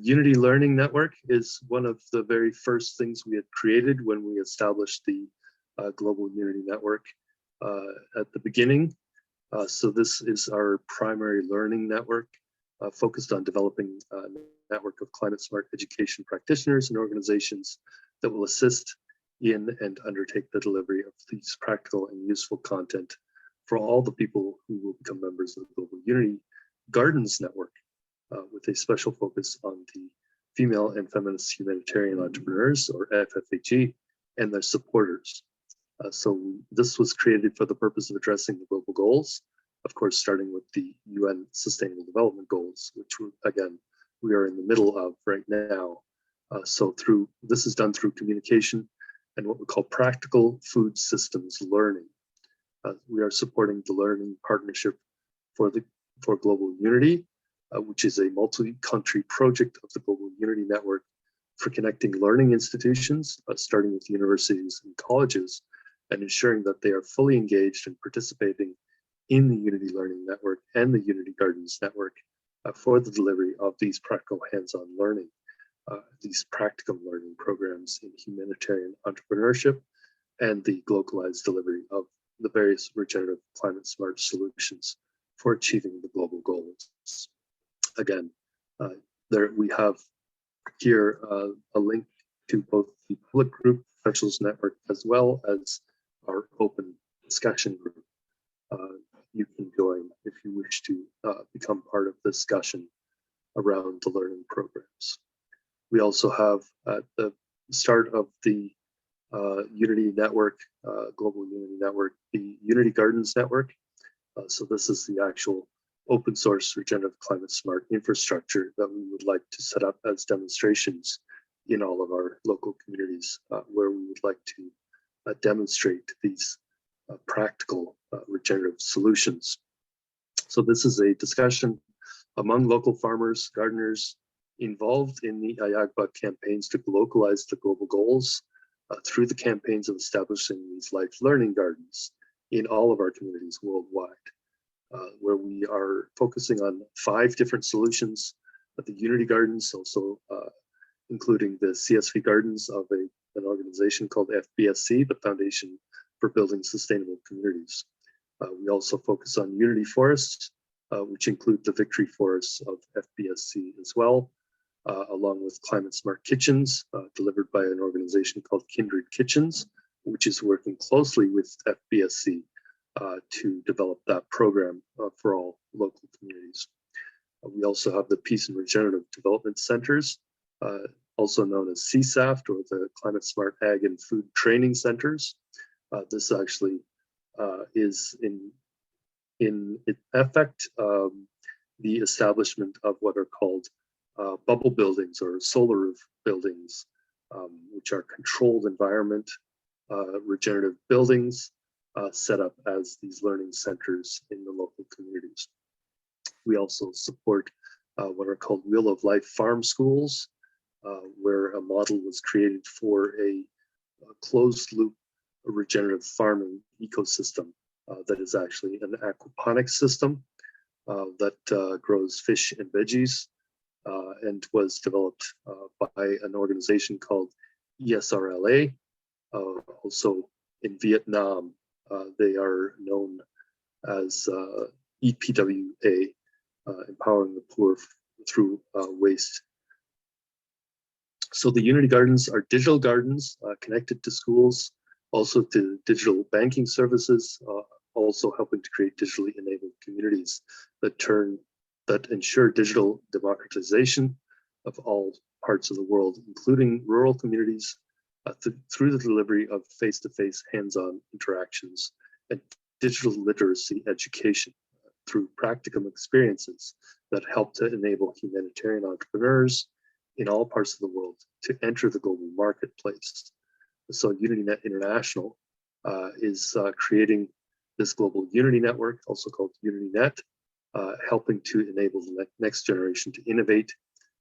Unity Learning Network is one of the very first things we had created when we established the Global Unity Network at the beginning. So this is our primary learning network focused on developing a network of climate smart education practitioners and organizations that will assist in and undertake the delivery of these practical and useful content for all the people who will become members of the Global Unity Gardens Network, with a special focus on the female and feminist humanitarian entrepreneurs, or FFHE, and their supporters. So this was created for the purpose of addressing the global goals, of course, starting with the UN Sustainable Development Goals, which again, we are in the middle of right now. So this is done through communication and what we call practical food systems learning. We are supporting the learning partnership for Global Unity, which is a multi-country project of the Global Unity Network for connecting learning institutions, starting with universities and colleges, and ensuring that they are fully engaged and participating in the Unity Learning Network and the Unity Gardens Network for the delivery of these practical hands-on learning, these practical learning programs in humanitarian entrepreneurship and the localized delivery of the various regenerative climate smart solutions for achieving the global goals. Again, there we have here a link to both the public group professionals network as well as our open discussion group. You can join if you wish to become part of the discussion around the learning programs. We also have at the start of the Unity Network, Global Unity Network, the Unity Gardens Network. So this is the actual open source regenerative climate smart infrastructure that we would like to set up as demonstrations in all of our local communities, where we would like to demonstrate these practical regenerative solutions. So this is a discussion among local farmers, gardeners involved in the AHIABGA campaigns to localize the global goals through the campaigns of establishing these life learning gardens in all of our communities worldwide, where we are focusing on 5 different solutions at the Unity Gardens, also including the CSV Gardens of an organization called FBSC, the Foundation for Building Sustainable Communities. We also focus on Unity Forests, which include the Victory Forests of FBSC as well, along with Climate Smart Kitchens, delivered by an organization called Kindred Kitchens, which is working closely with FBSC to develop that program for all local communities. We also have the Peace and Regenerative Development Centers, also known as CSAFT, or the Climate Smart Ag and Food Training Centers. This actually is in effect the establishment of what are called bubble buildings or solar roof buildings, which are controlled environment regenerative buildings set up as these learning centers in the local communities. We also support what are called Wheel of Life farm schools, where a model was created for a closed loop regenerative farming ecosystem that is actually an aquaponics system that grows fish and veggies, and was developed by an organization called ESRLA. Also in Vietnam, they are known as EPWA, Empowering the Poor Through Waste. So the Unity Gardens are digital gardens connected to schools, also to digital banking services, also helping to create digitally enabled communities that ensure digital democratization of all parts of the world, including rural communities, through the delivery of face-to-face hands-on interactions and digital literacy education through practicum experiences that help to enable humanitarian entrepreneurs in all parts of the world to enter the global marketplace. So UnityNet International is creating this global Unity network, also called UnityNet, helping to enable the next generation to innovate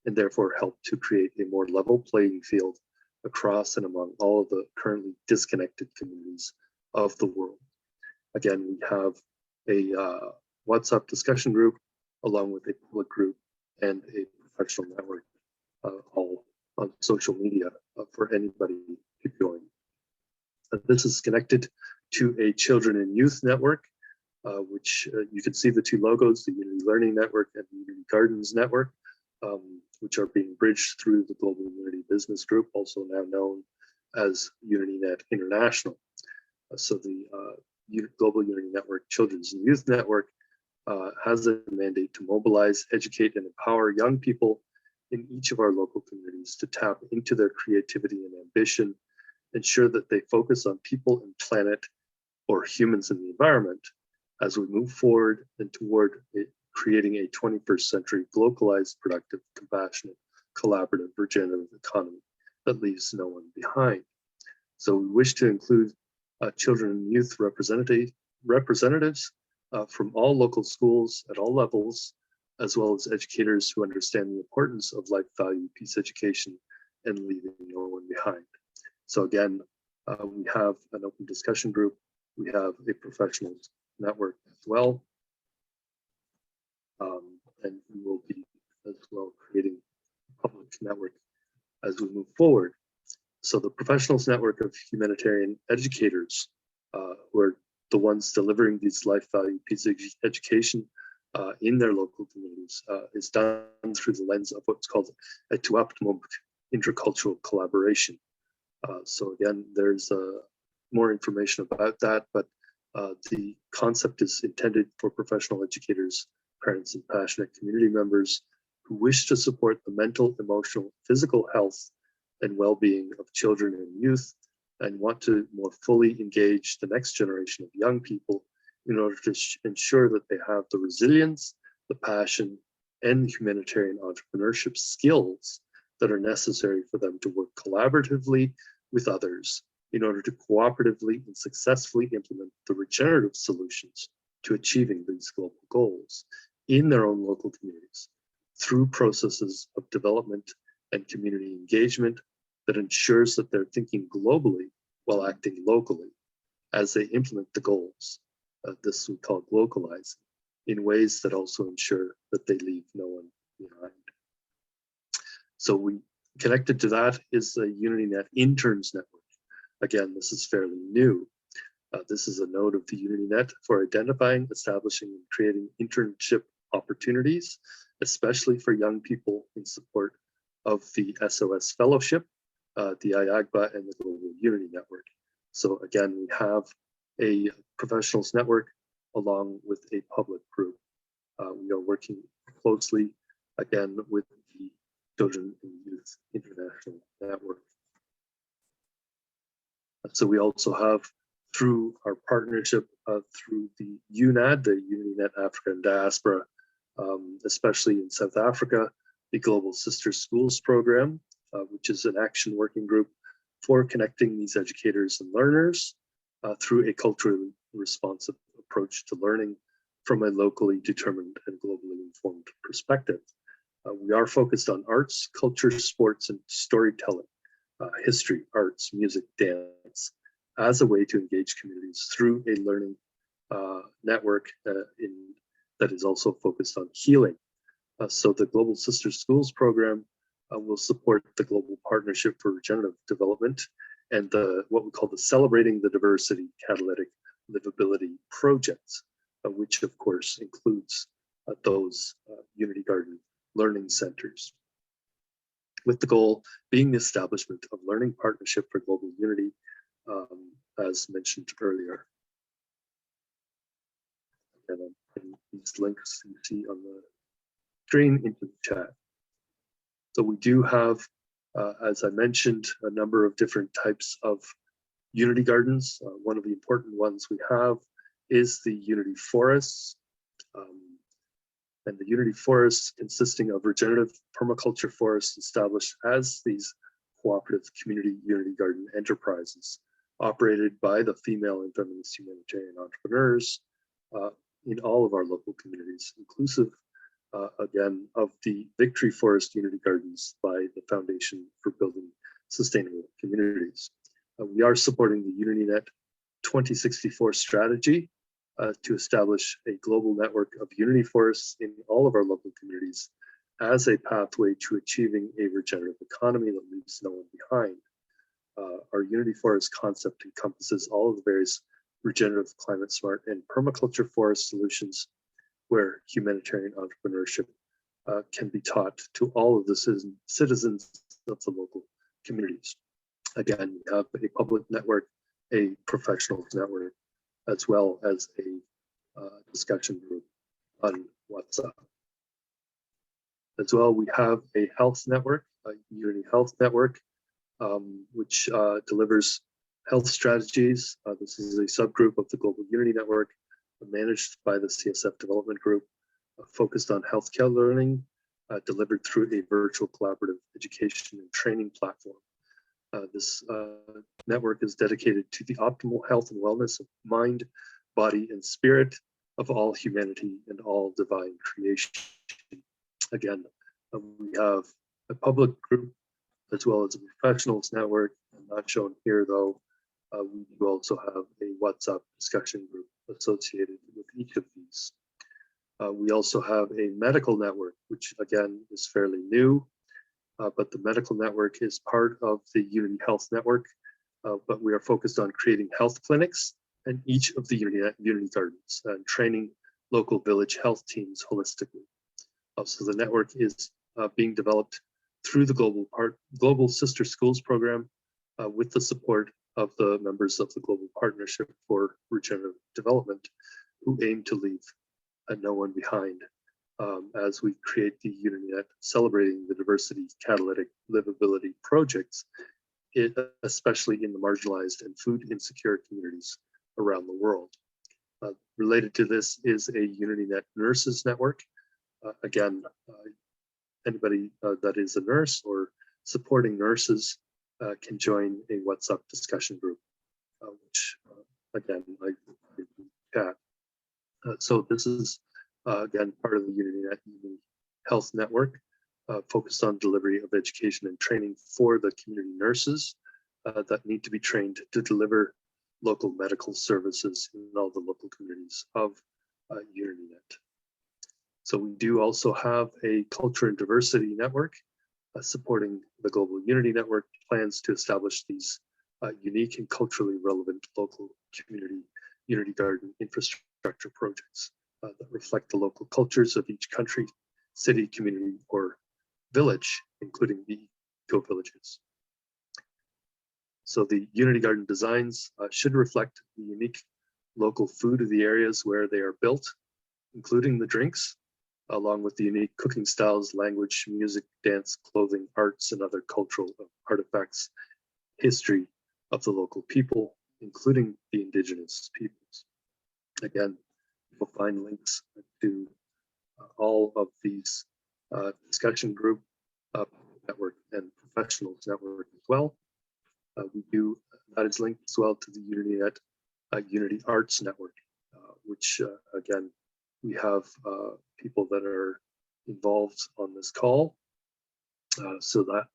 and therefore help to create a more level playing field across and among all of the currently disconnected communities of the world. Again, we have a WhatsApp discussion group along with a public group and a professional network, all on social media for anybody to join. This is connected to a children and youth network, which you can see the two logos, the Unity Learning Network and the Unity Gardens Network, which are being bridged through the Global Unity Business Group, also now known as UnityNet International. So the Global Unity Network Children's and Youth Network has a mandate to mobilize, educate, and empower young people in each of our local communities to tap into their creativity and ambition, ensure that they focus on people and planet, or humans and the environment, as we move forward and toward creating a 21st century globalized, productive, compassionate, collaborative, regenerative economy that leaves no one behind. So we wish to include children and youth representatives from all local schools at all levels, as well as educators who understand the importance of life value, peace education, and leaving no one behind. So again, we have an open discussion group. We have a professional network as well. And we will be as well creating a public network as we move forward. So the Professionals Network of Humanitarian Educators, who are the ones delivering these life value peace education in their local communities, is done through the lens of what's called a to optimum intercultural collaboration. So again, there's more information about that, but the concept is intended for professional educators, parents, and passionate community members who wish to support the mental, emotional, physical health and well-being of children and youth, and want to more fully engage the next generation of young people in order to ensure that they have the resilience, the passion, and the humanitarian entrepreneurship skills that are necessary for them to work collaboratively with others in order to cooperatively and successfully implement the regenerative solutions to achieving these global goals in their own local communities through processes of development and community engagement that ensures that they're thinking globally while acting locally as they implement the goals. This we call localizing, in ways that also ensure that they leave no one behind. So we connected to that is the UnityNet Interns Network. Again, this is fairly new. This is a node of the UnityNet for identifying, establishing, and creating internship opportunities, especially for young people in support of the SOS Fellowship, the AHIABGA, and the Global Unity Network. So again, we have a professionals network along with a public group. We are working closely, again, with the Children and Youth International Network. So we also have, through our partnership through the UNAD, the UnityNet Africa and Diaspora, especially in South Africa, the Global Sister Schools Program, which is an action working group for connecting these educators and learners through a culturally responsive approach to learning from a locally determined and globally informed perspective. We are focused on arts, culture, sports, and storytelling, history, arts, music, dance, as a way to engage communities through a learning network that is also focused on healing. So the Global Sister Schools program will support the Global Partnership for Regenerative Development and what we call the Celebrating the Diversity Catalytic Livability projects, which of course includes those Unity Garden learning centers, with the goal being the establishment of learning partnership for global unity, as mentioned earlier. And these links you see on the screen into the chat. So we do have, as I mentioned, a number of different types of Unity Gardens. One of the important ones we have is the Unity Forests. And the Unity Forests, consisting of regenerative permaculture forests established as these cooperative community Unity Garden enterprises, operated by the female and feminist humanitarian entrepreneurs, in all of our local communities, inclusive, again, of the Victory Forest Unity Gardens by the Foundation for Building Sustainable Communities. We are supporting the UnityNet 2064 strategy to establish a global network of unity forests in all of our local communities as a pathway to achieving a regenerative economy that leaves no one behind. Our unity forest concept encompasses all of the various regenerative, climate smart, and permaculture forest solutions where humanitarian entrepreneurship can be taught to all of the citizens of the local communities. Again, we have a public network, a professional network, as well as a discussion group on WhatsApp. As well, we have a health network, a Unity Health Network, which delivers health strategies. This is a subgroup of the Global Unity Network managed by the CSF Development Group, focused on healthcare learning, delivered through a virtual collaborative education and training platform. This network is dedicated to the optimal health and wellness of mind, body, and spirit of all humanity and all divine creation. Again, we have a public group as well as a professionals network. Not shown here though. We do also have a WhatsApp discussion group associated with each of these. We also have a medical network, which again is fairly new, but the medical network is part of the Unity Health Network, but we are focused on creating health clinics in each of the Unity Gardens and training local village health teams holistically. So the network is being developed through the Global Sister Schools program with the support of the members of the Global Partnership for Regenerative Development, who aim to leave no one behind as we create the UnityNet celebrating the diversity catalytic livability projects, especially in the marginalized and food insecure communities around the world. Related to this is a UnityNet Nurses Network. Again, anybody that is a nurse or supporting nurses can join a WhatsApp discussion group, which again, I chat. So this is again part of the UnityNet Health Network, focused on delivery of education and training for the community nurses that need to be trained to deliver local medical services in all the local communities of UnityNet. So we do also have a culture and diversity network supporting the Global Unity Network plans to establish these unique and culturally relevant local community Unity Garden infrastructure projects that reflect the local cultures of each country, city, community, or village, including the eco-villages. So the Unity Garden designs should reflect the unique local food of the areas where they are built, including the drinks, along with the unique cooking styles, language, music, dance, clothing, arts, and other cultural artifacts, history of the local people, including the indigenous peoples. Again, you'll find links to all of these discussion group, network, and professionals network as well. That is linked as well to the UnityNet Unity Arts Network, which again, we have people that are involved on this call. So that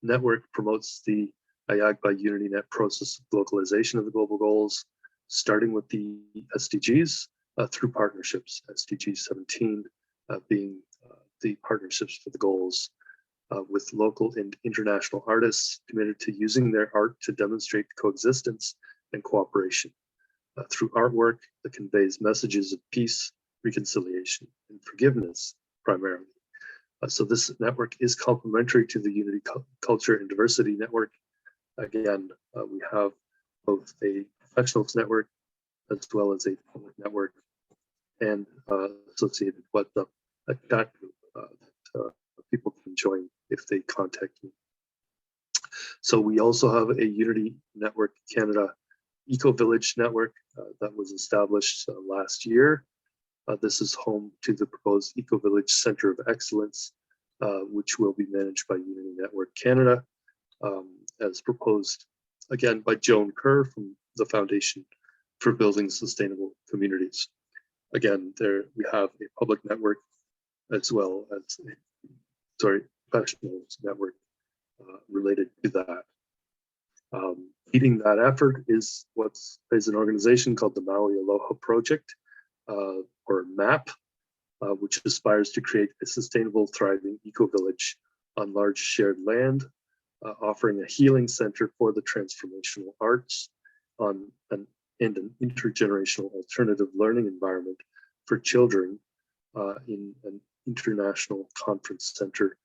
network promotes the AHIABGA UnityNet process of localization of the global goals, starting with the SDGs through partnerships, SDG 17 being the partnerships for the goals with local and international artists committed to using their art to demonstrate coexistence and cooperation through artwork that conveys messages of peace, reconciliation, and forgiveness primarily. So this network is complementary to the Unity Culture and Diversity Network. Again, we have both a professionals network as well as a public network and associated with the chat group that people can join if they contact me. So we also have a Unity Network Canada Eco-Village Network that was established last year. This is home to the proposed Eco-Village Center of Excellence, which will be managed by Unity Network Canada, as proposed again by Joan Kerr from the Foundation for Building Sustainable Communities. Again, there we have a public network as well as a professionals network related to that. Leading that effort is an organization called the Maui Aloha Project, or MAP, which aspires to create a sustainable, thriving eco-village on large shared land, offering a healing center for the transformational arts and an intergenerational alternative learning environment for children in an international conference center,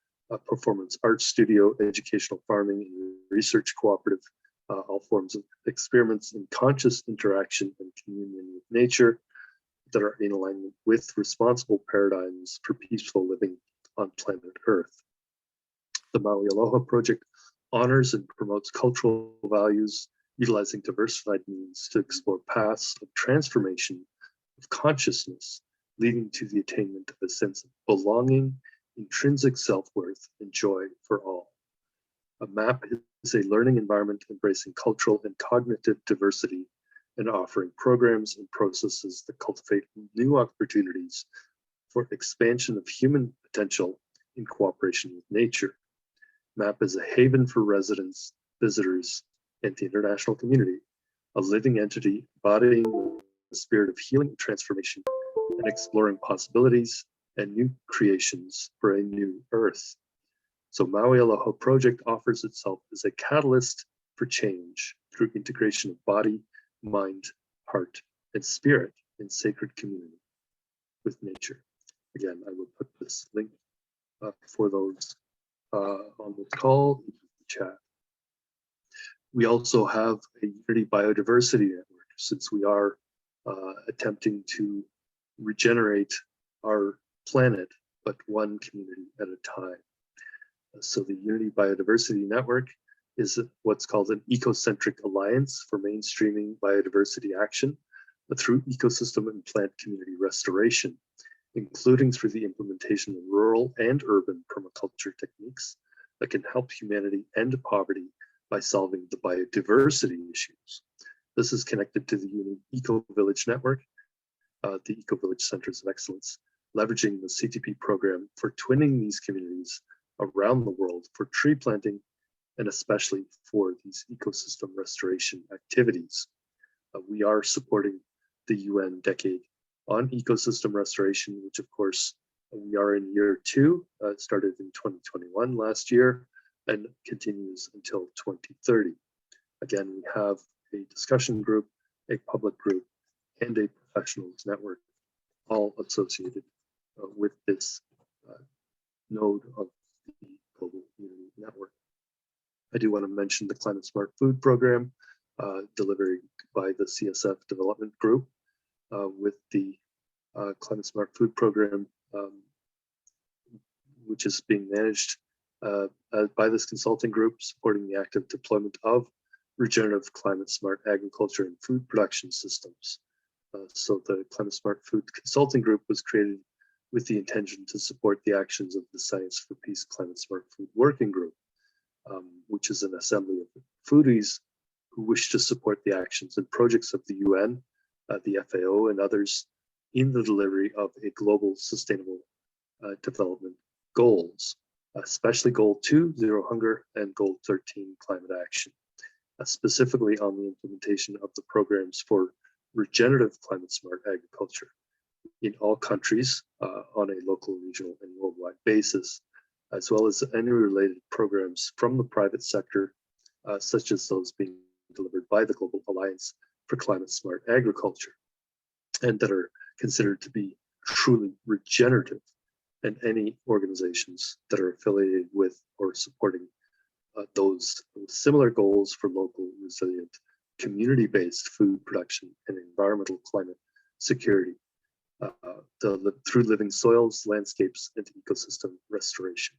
performance arts studio, educational farming, and research cooperative, all forms of experiments in conscious interaction and communion with nature that are in alignment with responsible paradigms for peaceful living on planet Earth. The Maui Aloha Project honors and promotes cultural values, utilizing diversified means to explore paths of transformation of consciousness, leading to the attainment of a sense of belonging, intrinsic self-worth, and joy for all. A MAP is a learning environment embracing cultural and cognitive diversity and offering programs and processes that cultivate new opportunities for expansion of human potential in cooperation with nature. MAP is a haven for residents, visitors, and the international community, a living entity embodying the spirit of healing and transformation and exploring possibilities and new creations for a new Earth. So Maui Aloha Project offers itself as a catalyst for change through integration of body, mind, heart, and spirit in sacred community with nature. Again, I will put this link for those on the call in the chat. We also have a Unity Biodiversity Network, since we are attempting to regenerate our planet, but one community at a time. So the Unity Biodiversity Network is what's called an ecocentric alliance for mainstreaming biodiversity action through ecosystem and plant community restoration, including through the implementation of rural and urban permaculture techniques that can help humanity end poverty by solving the biodiversity issues. This is connected to the Unity Eco Village Network, the Eco Village Centers of Excellence, leveraging the CTP program for twinning these communities around the world for tree planting, and especially for these ecosystem restoration activities. We are supporting the UN Decade on Ecosystem Restoration, which of course we are in year 2, started in 2021 last year, and continues until 2030. Again, we have a discussion group, a public group, and a professionals network, all associated with this node of the Global Unity Network. I do want to mention the Climate Smart Food Program, delivered by the CSF Development Group, with the Climate Smart Food Program, which is being managed by this consulting group, supporting the active deployment of regenerative climate smart agriculture and food production systems. So the Climate Smart Food Consulting Group was created with the intention to support the actions of the Science for Peace Climate Smart Food Working Group, which is an assembly of foodies who wish to support the actions and projects of the UN, the FAO, and others in the delivery of a global sustainable development goals, especially Goal 2, Zero Hunger, and Goal 13, Climate Action, specifically on the implementation of the programs for regenerative climate smart agriculture in all countries on a local, regional, and worldwide basis, as well as any related programs from the private sector, such as those being delivered by the Global Alliance for Climate Smart Agriculture, and that are considered to be truly regenerative, and any organizations that are affiliated with or supporting those similar goals for local, resilient, community-based food production and environmental climate security through living soils, landscapes, and ecosystem restoration.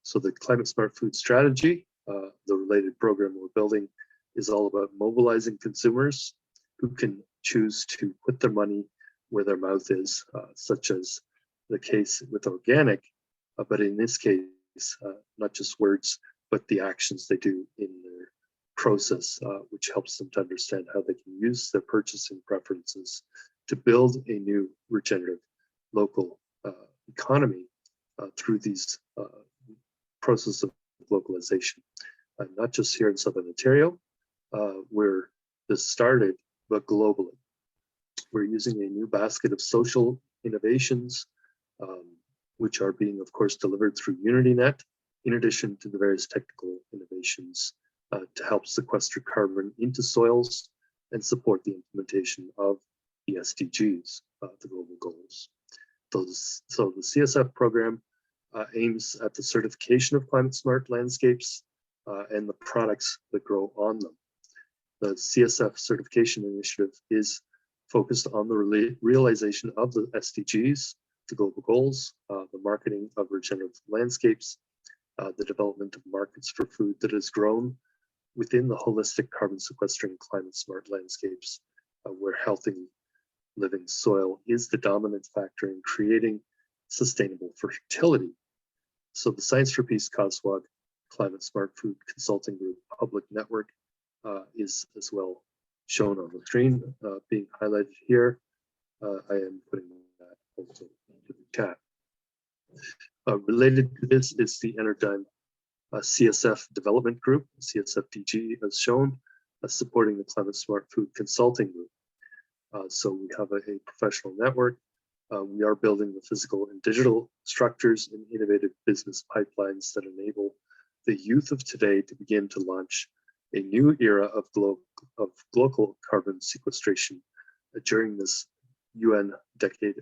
So the Climate Smart Food Strategy, the related program we're building, is all about mobilizing consumers who can choose to put their money where their mouth is, such as the case with organic, but in this case, not just words, but the actions they do in their process, which helps them to understand how they can use their purchasing preferences to build a new regenerative local economy through these process of localization, not just here in Southern Ontario, where this started, but globally. We're using a new basket of social innovations, which are being, of course, delivered through UnityNet, in addition to the various technical innovations to help sequester carbon into soils and support the implementation of the SDGs, the global goals. So the CSF program aims at the certification of climate smart landscapes and the products that grow on them. The CSF certification initiative is focused on the realization of the SDGs, the global goals, the marketing of regenerative landscapes, the development of markets for food that is grown within the holistic carbon sequestering climate smart landscapes, where healthy living soil is the dominant factor in creating sustainable fertility. So the Science for Peace COSWAG Climate Smart Food Consulting Group public network is as well shown on the screen, being highlighted here. I am putting that also into the chat. Related to this is the Energyme CSF Development Group, CSFDG, as shown, supporting the Climate Smart Food Consulting Group. So we have a professional network. We are building the physical and digital structures and innovative business pipelines that enable the youth of today to begin to launch a new era of global carbon sequestration during this UN decade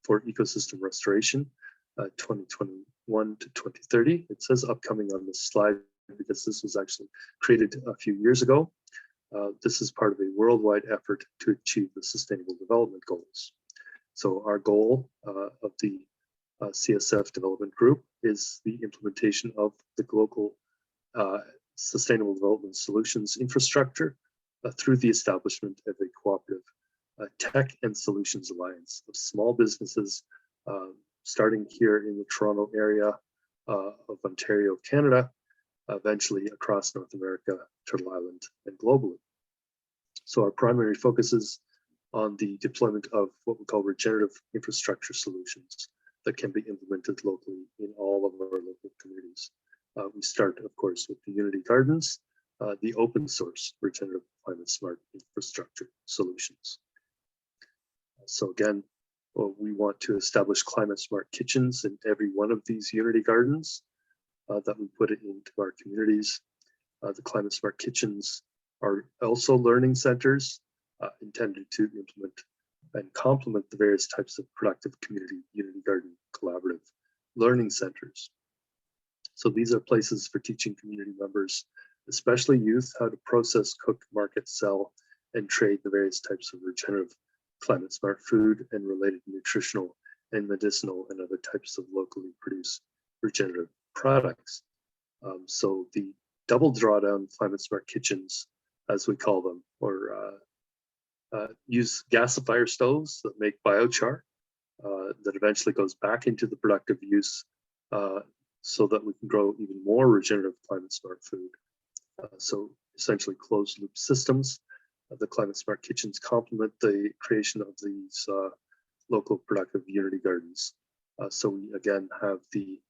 for ecosystem restoration, 2021 to 2030. It says upcoming on this slide because this was actually created a few years ago. This is part of a worldwide effort to achieve the Sustainable Development Goals. So our goal of the CSF Development Group is the implementation of the global Sustainable Development Solutions infrastructure through the establishment of a cooperative tech and solutions alliance of small businesses, starting here in the Toronto area of Ontario, Canada, eventually across North America, Turtle Island, and globally. So our primary focus is on the deployment of what we call regenerative infrastructure solutions that can be implemented locally in all of our local communities. We start, of course, with the Unity Gardens, the open source regenerative climate smart infrastructure solutions. So again, we want to establish climate smart kitchens in every one of these Unity Gardens that we put it into our communities. The climate smart kitchens are also learning centers intended to implement and complement the various types of productive community Unity Garden collaborative learning centers. So these are places for teaching community members, especially youth, how to process, cook, market, sell, and trade the various types of regenerative climate smart food and related nutritional and medicinal and other types of locally produced regenerative products. So the double drawdown climate smart kitchens, as we call them, or use gasifier stoves that make biochar that eventually goes back into the productive use so that we can grow even more regenerative climate smart food. So essentially closed loop systems. The climate smart kitchens complement the creation of these local productive Unity Gardens. So we again have the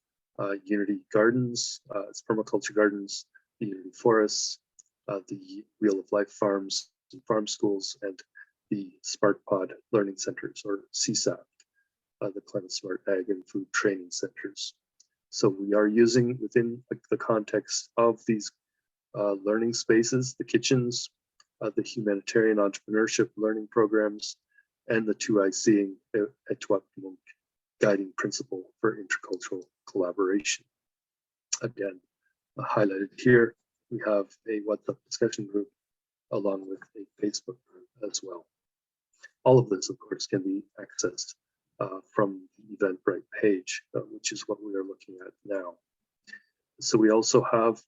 Unity Gardens, it's permaculture gardens, the Unity Forests, the Wheel of Life farms and farm schools, and the Spark Pod Learning Centers, or CSAP, the Climate Smart Ag and Food Training Centers. So we are using within the context of these learning spaces, the kitchens, the humanitarian entrepreneurship learning programs, and the 2I Seeing Etwapimunk guiding principle for intercultural collaboration. Again, highlighted here, we have a WhatsApp discussion group along with a Facebook group as well. All of this, of course, can be accessed from the Eventbrite page, which is what we are looking at now. So we also have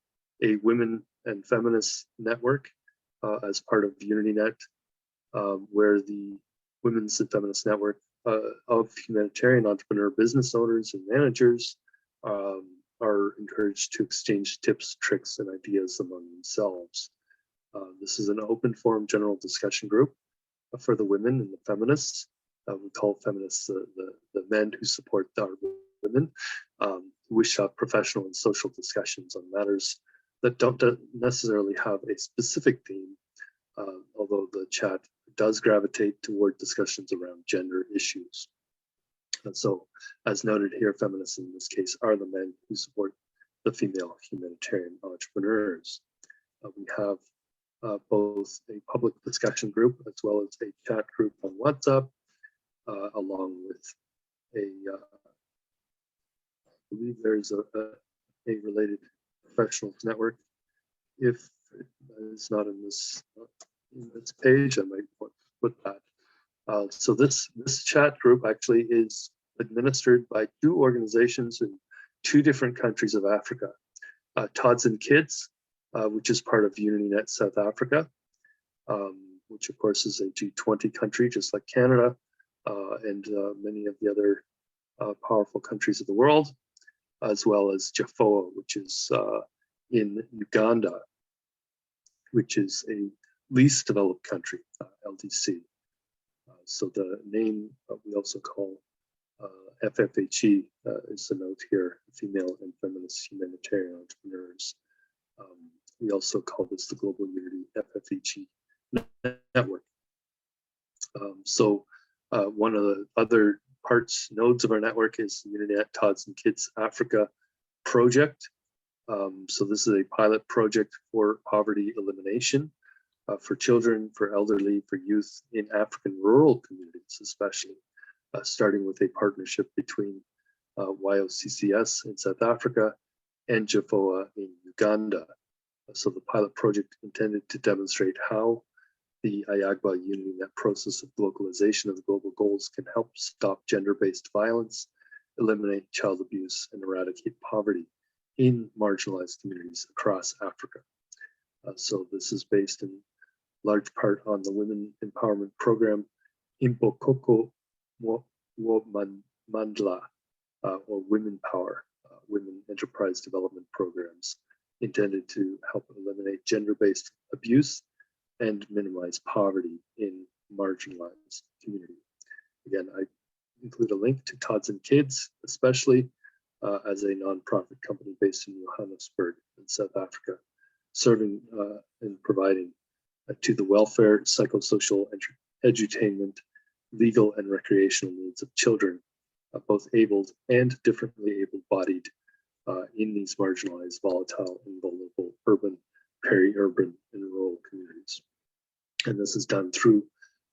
a women and feminist network as part of UnityNet, where the Women's and Feminist Network of humanitarian entrepreneur business owners and managers are encouraged to exchange tips, tricks, and ideas among themselves. This is an open forum general discussion group for the women and the feminists. We call feminists the men who support our women, who wish to have professional and social discussions on matters that don't necessarily have a specific theme, although the chat does gravitate toward discussions around gender issues. And so, as noted here, feminists in this case are the men who support the female humanitarian entrepreneurs. We have both a public discussion group as well as a chat group on WhatsApp, along with I believe there's a related professionals network. If it's not in this page, I might put that. So this chat group actually is administered by two organizations in two different countries of Africa. Tots and Kids, which is part of UnityNet South Africa, which of course is a G20 country, just like Canada and many of the other powerful countries of the world, as well as JAFOA, which is in Uganda, which is a least developed country, LDC. So the name we also call FFHE is the note here, Female and Feminist Humanitarian Entrepreneurs. We also call this the Global Unity FFHE Network. So one of the other nodes of our network is UnityNet Tots and Kids Africa project. So this is a pilot project for poverty elimination for children, for elderly, for youth in African rural communities, especially, starting with a partnership between YOCCS in South Africa and JAFOA in Uganda. So the pilot project intended to demonstrate how the AHIABGA UnityNet process of localization of the global goals can help stop gender-based violence, eliminate child abuse, and eradicate poverty in marginalized communities across Africa. So this is based in large part on the Women Empowerment Program Impokoko Mandla, or Women Power, Women Enterprise Development Programs, intended to help eliminate gender-based abuse and minimize poverty in marginalized communities. Again, I include a link to Tots and Kids, especially as a nonprofit company based in Johannesburg in South Africa, serving and providing to the welfare, psychosocial, edutainment, legal and recreational needs of children, both abled and differently able-bodied in these marginalized, volatile, and vulnerable urban, peri-urban, and rural communities. And this is done through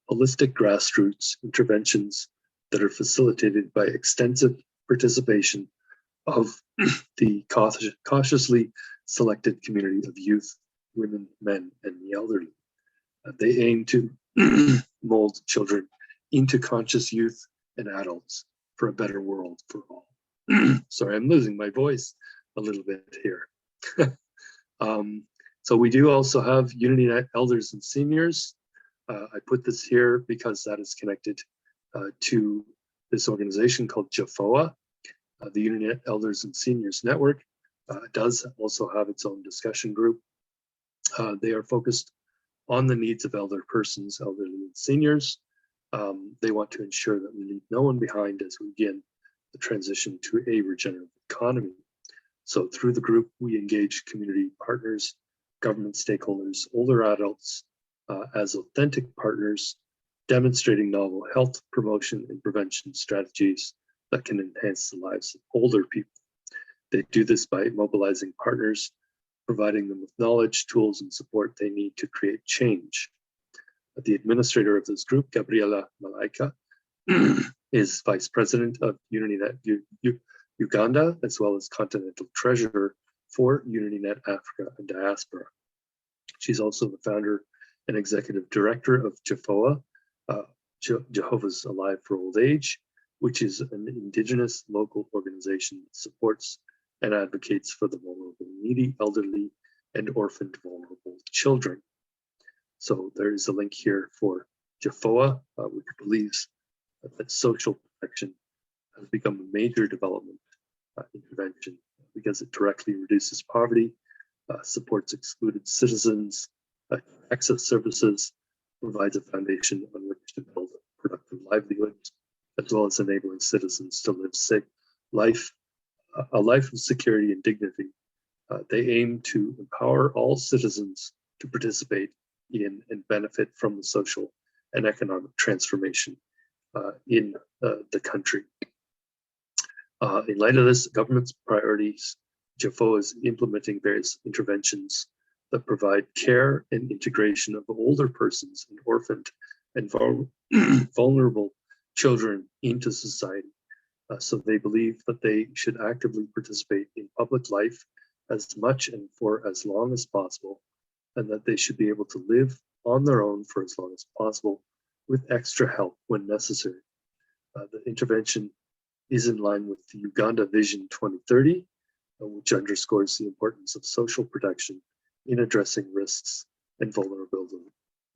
holistic grassroots interventions that are facilitated by extensive participation of the cautiously selected community of youth, women, men, and the elderly. They aim to mold children into conscious youth and adults for a better world for all. Sorry, I'm losing my voice a little bit here. So we do also have UnityNet Elders and Seniors. I put this here because that is connected to this organization called JAFOA. The UnityNet Elders and Seniors Network does also have its own discussion group. They are focused on the needs of elder persons, elderly and seniors. They want to ensure that we leave no one behind as we begin the transition to a regenerative economy. So through the group, we engage community partners, government stakeholders, older adults as authentic partners, demonstrating novel health promotion and prevention strategies that can enhance the lives of older people. They do this by mobilizing partners, providing them with knowledge, tools, and support they need to create change. The administrator of this group, Gabriela Malaika, is vice president of UnityNet Uganda, as well as continental treasurer for UnityNet Africa and Diaspora. She's also the founder and executive director of JAFOA, Jehovah's Alive for Old Age, which is an indigenous local organization that supports and advocates for the vulnerable, needy, elderly, and orphaned vulnerable children. So there is a link here for JAFOA, which believes that social protection has become a major development intervention because it directly reduces poverty, supports excluded citizens, access services, provides a foundation on which to build productive livelihoods, as well as enabling citizens to live a life of security and dignity. They aim to empower all citizens to participate in and benefit from the social and economic transformation in the country. In light of this, government's priorities, JFO is implementing various interventions that provide care and integration of older persons and orphaned and vulnerable children into society. So they believe that they should actively participate in public life as much and for as long as possible, and that they should be able to live on their own for as long as possible with extra help when necessary. The intervention is in line with the Uganda Vision 2030, which underscores the importance of social protection in addressing risks and vulnerabilities,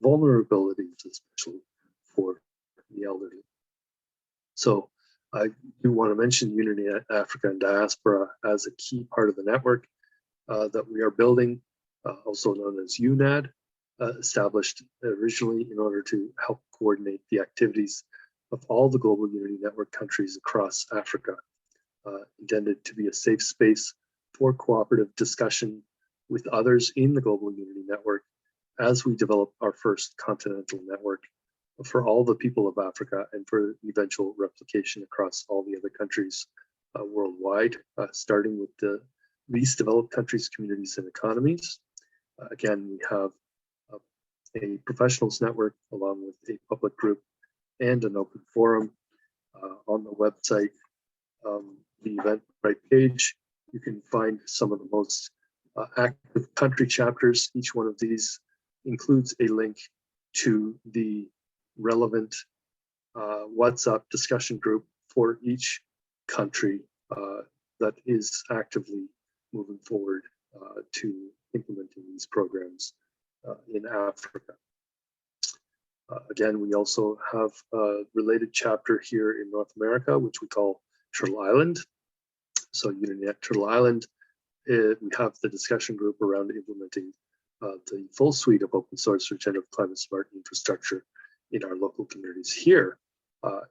especially for the elderly. So I do want to mention UnityNet Africa and Diaspora as a key part of the network that we are building, also known as UNAD, established originally in order to help coordinate the activities of all the Global Unity Network countries across Africa, intended to be a safe space for cooperative discussion with others in the Global Unity Network as we develop our first continental network for all the people of Africa and for eventual replication across all the other countries worldwide, starting with the least developed countries, communities, and economies. Again, we have a professionals network along with a public group and an open forum on the website. The Eventbrite page, you can find some of the most active country chapters. Each one of these includes a link to the relevant WhatsApp discussion group for each country that is actively moving forward to implementing these programs in Africa. Again, we also have a related chapter here in North America, which we call Turtle Island. So UnityNet Turtle Island, we have the discussion group around implementing the full suite of open source regenerative climate smart infrastructure in our local communities here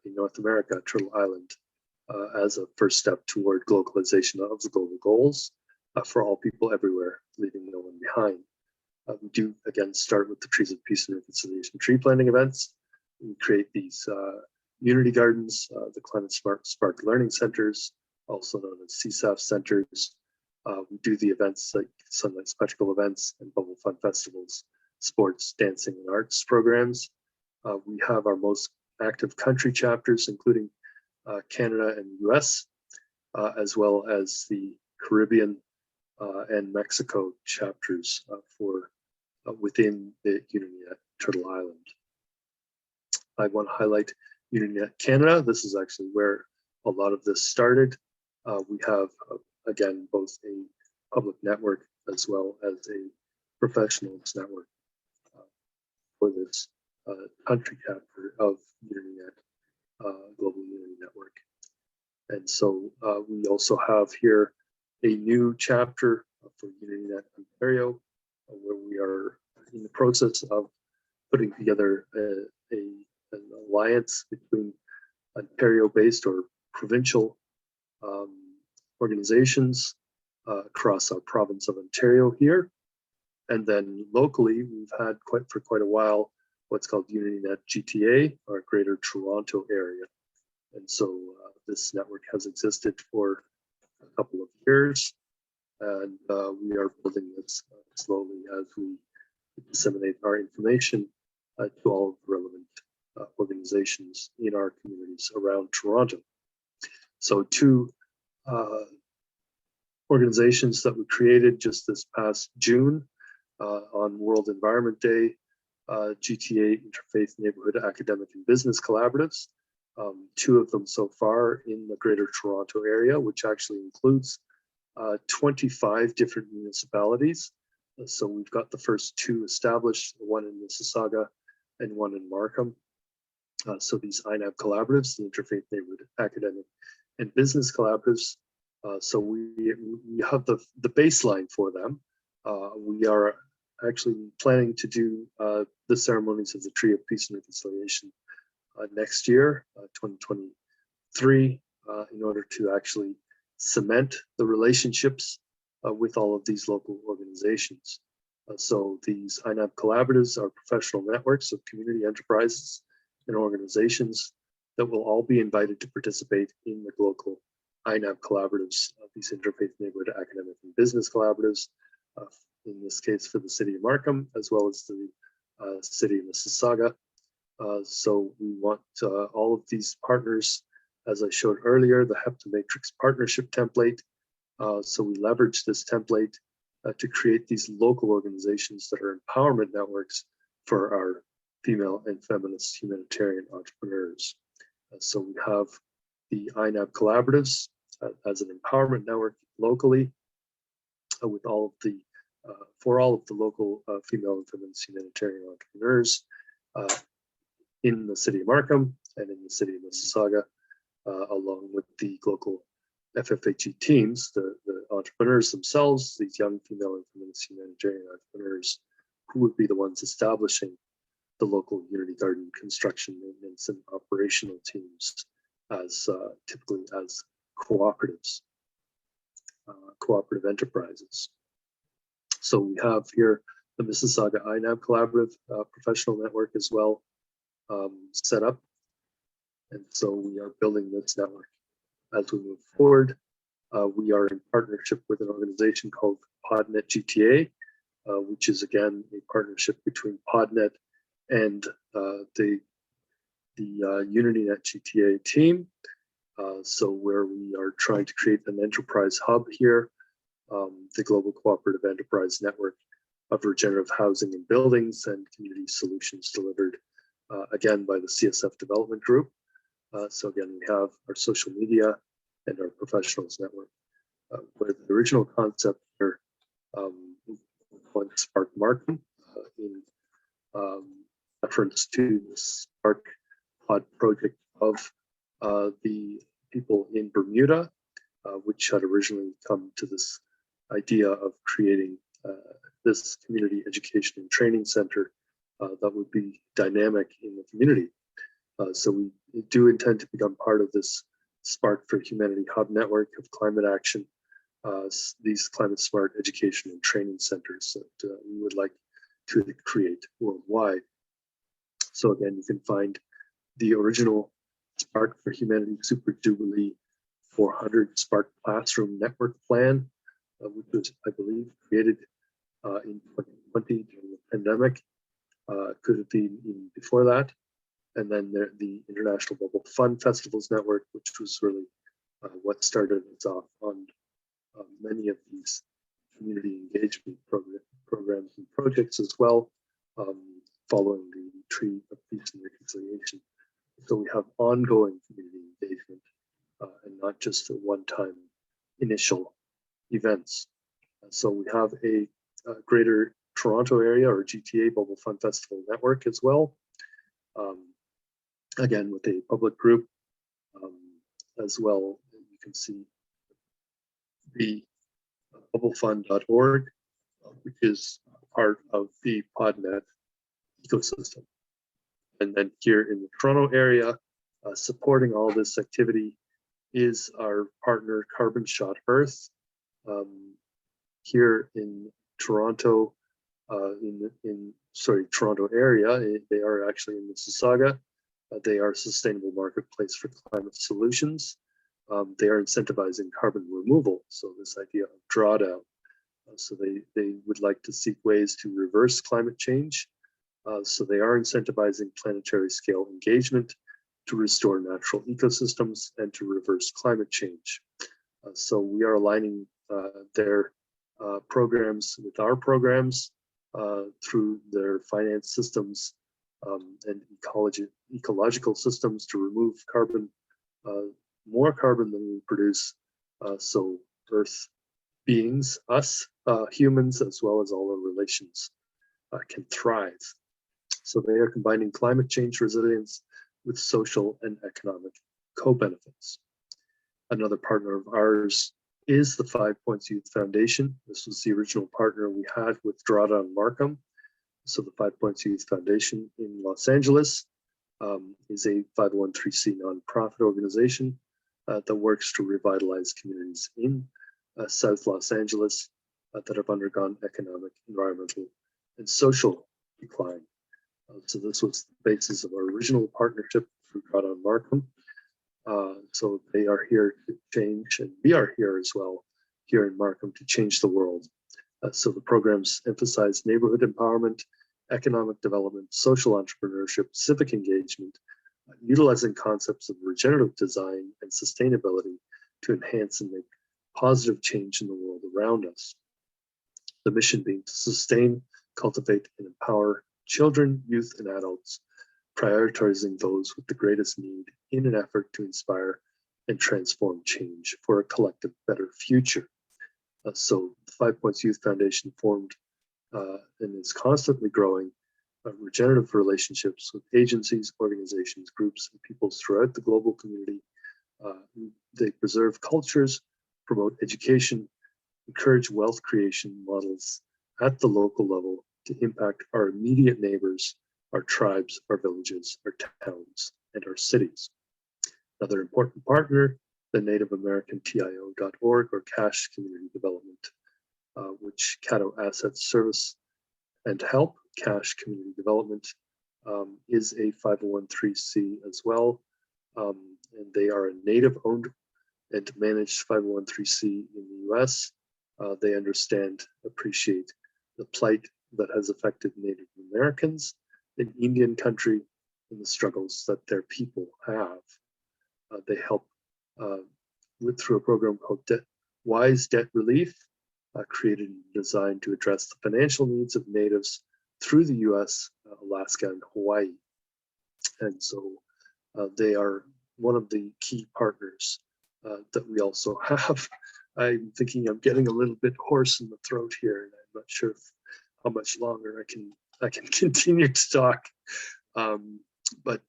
in North America, Turtle Island, as a first step toward globalization of the global goals for all people everywhere, leaving no one behind. We do, again, start with the Trees of Peace and Reconciliation tree planting events. We create these Unity Gardens, the Climate Smart Spark Learning Centers, also known as CSAF centers. We do the events like Sunlight Spectacle events and Bubble Fun festivals, sports, dancing, and arts programs. We have our most active country chapters, including Canada and the US, as well as the Caribbean and Mexico chapters for within the UnityNet Turtle Island. I want to highlight UnityNet Canada. This is actually where a lot of this started. We have, again, both a public network as well as a professionals network for this country chapter of UnityNet Global Unity Network. And so we also have here a new chapter for UnityNet Ontario, where we are in the process of putting together an alliance between Ontario-based or provincial organizations across our province of Ontario here. And then locally, we've had for quite a while what's called UnityNet GTA, or Greater Toronto Area. And so this network has existed for a couple of years, and we are building this slowly as we disseminate our information to all of the relevant organizations in our communities around Toronto. So two organizations that we created just this past June on World Environment Day, GTA Interfaith Neighborhood Academic and Business Collaboratives, two of them so far in the Greater Toronto Area, which actually includes 25 different municipalities. So we've got the first two established, one in Mississauga and one in Markham. So these INAB collaboratives, the Interfaith Neighborhood Academic and Business Collaboratives. So we have the baseline for them. We are actually planning to do the ceremonies of the Tree of Peace and Reconciliation next year, 2023, in order to actually cement the relationships with all of these local organizations. So these INAB collaboratives are professional networks of community enterprises and organizations that will all be invited to participate in the local INAB collaboratives, these interfaith neighborhood academic and business collaboratives, in this case for the city of Markham, as well as the city of Mississauga. So we want all of these partners, as I showed earlier, the HEPTA Matrix partnership template. So we leverage this template to create these local organizations that are empowerment networks for our female and feminist humanitarian entrepreneurs. So we have the INAB collaboratives as an empowerment network locally with all of the for all of the local female and feminist humanitarian entrepreneurs in the city of Markham and in the city of Mississauga, along with the local FFHE teams, the entrepreneurs themselves, these young female and feminist humanitarian entrepreneurs, who would be the ones establishing the local Unity Garden construction, maintenance, and operational teams as typically as cooperatives, cooperative enterprises. So we have here the Mississauga INAB Collaborative Professional Network as well set up. And so we are building this network as we move forward. We are in partnership with an organization called PodNet GTA, which is again a partnership between PodNet and the UnityNet GTA team. So where we are trying to create an enterprise hub here, the Global Cooperative Enterprise Network of regenerative housing and buildings and community solutions delivered again by the CSF Development Group. So again, we have our social media and our professionals network, where the original concept here called Spark Markham in reference to the Spark Pod project of the people in Bermuda, which had originally come to this idea of creating this community education and training center that would be dynamic in the community. So we do intend to become part of this Spark for Humanity Hub network of climate action, these climate smart education and training centers that we would like to create worldwide. So again, you can find the original Spark for Humanity Super Jubilee 400 Spark Classroom Network Plan, which was, I believe, created in 2020 during the pandemic. Could have been even before that. And then the International Global Fund Festivals Network, which was really what started us off on many of these community engagement programs and projects as well, following the Tree of Peace and Reconciliation. So we have ongoing community engagement and not just a one-time initial events. So we have a Greater Toronto Area or GTA Global Fund Festival Network as well. Again, with a public group as well. You can see the bublefund.org, which is part of the PodNet ecosystem. And then here in the Toronto area, supporting all this activity is our partner Carbon Shot Earth. Here in Toronto, Toronto area, they are actually in Mississauga. They are a sustainable marketplace for climate solutions. They are incentivizing carbon removal. So this idea of drawdown. So they would like to seek ways to reverse climate change. So they are incentivizing planetary scale engagement to restore natural ecosystems and to reverse climate change. So we are aligning their programs with our programs through their finance systems and ecological systems to remove carbon, more carbon than we produce. So Earth beings, us humans, as well as all our relations can thrive. So they are combining climate change resilience with social and economic co-benefits. Another partner of ours is the 5 Points Youth Foundation. This was the original partner we had with Drada Markham. So the 5 Points Youth Foundation in Los Angeles is a 501(c)(3) nonprofit organization that works to revitalize communities in South Los Angeles that have undergone economic, environmental, and social decline. So this was the basis of our original partnership through Drada Markham. So they are here to change, and we are here as well, here in Markham, to change the world. So the programs emphasize neighborhood empowerment, economic development, social entrepreneurship, civic engagement, utilizing concepts of regenerative design and sustainability to enhance and make positive change in the world around us. The mission being to sustain, cultivate, and empower children, youth, and adults, prioritizing those with the greatest need in an effort to inspire and transform change for a collective better future. So the 5 Points Youth Foundation formed and is constantly growing regenerative relationships with agencies, organizations, groups, and peoples throughout the global community. They preserve cultures, promote education, encourage wealth creation models at the local level to impact our immediate neighbors, our tribes, our villages, our towns, and our cities. Another important partner, the Native American TIO.org, or Cash Community Development, which Caddo Assets Service and Help Cash Community Development is a 501(c) as well. And they are a Native-owned and managed 501(c) in the US. They understand, appreciate the plight that has affected Native Americans in Indian country and the struggles that their people have. They help through a program called Wise Debt Relief, created and designed to address the financial needs of natives through the US, Alaska, and Hawaii. And so they are one of the key partners that we also have. I'm thinking I'm getting a little bit hoarse in the throat here, and I'm not sure how much longer I can continue to talk. But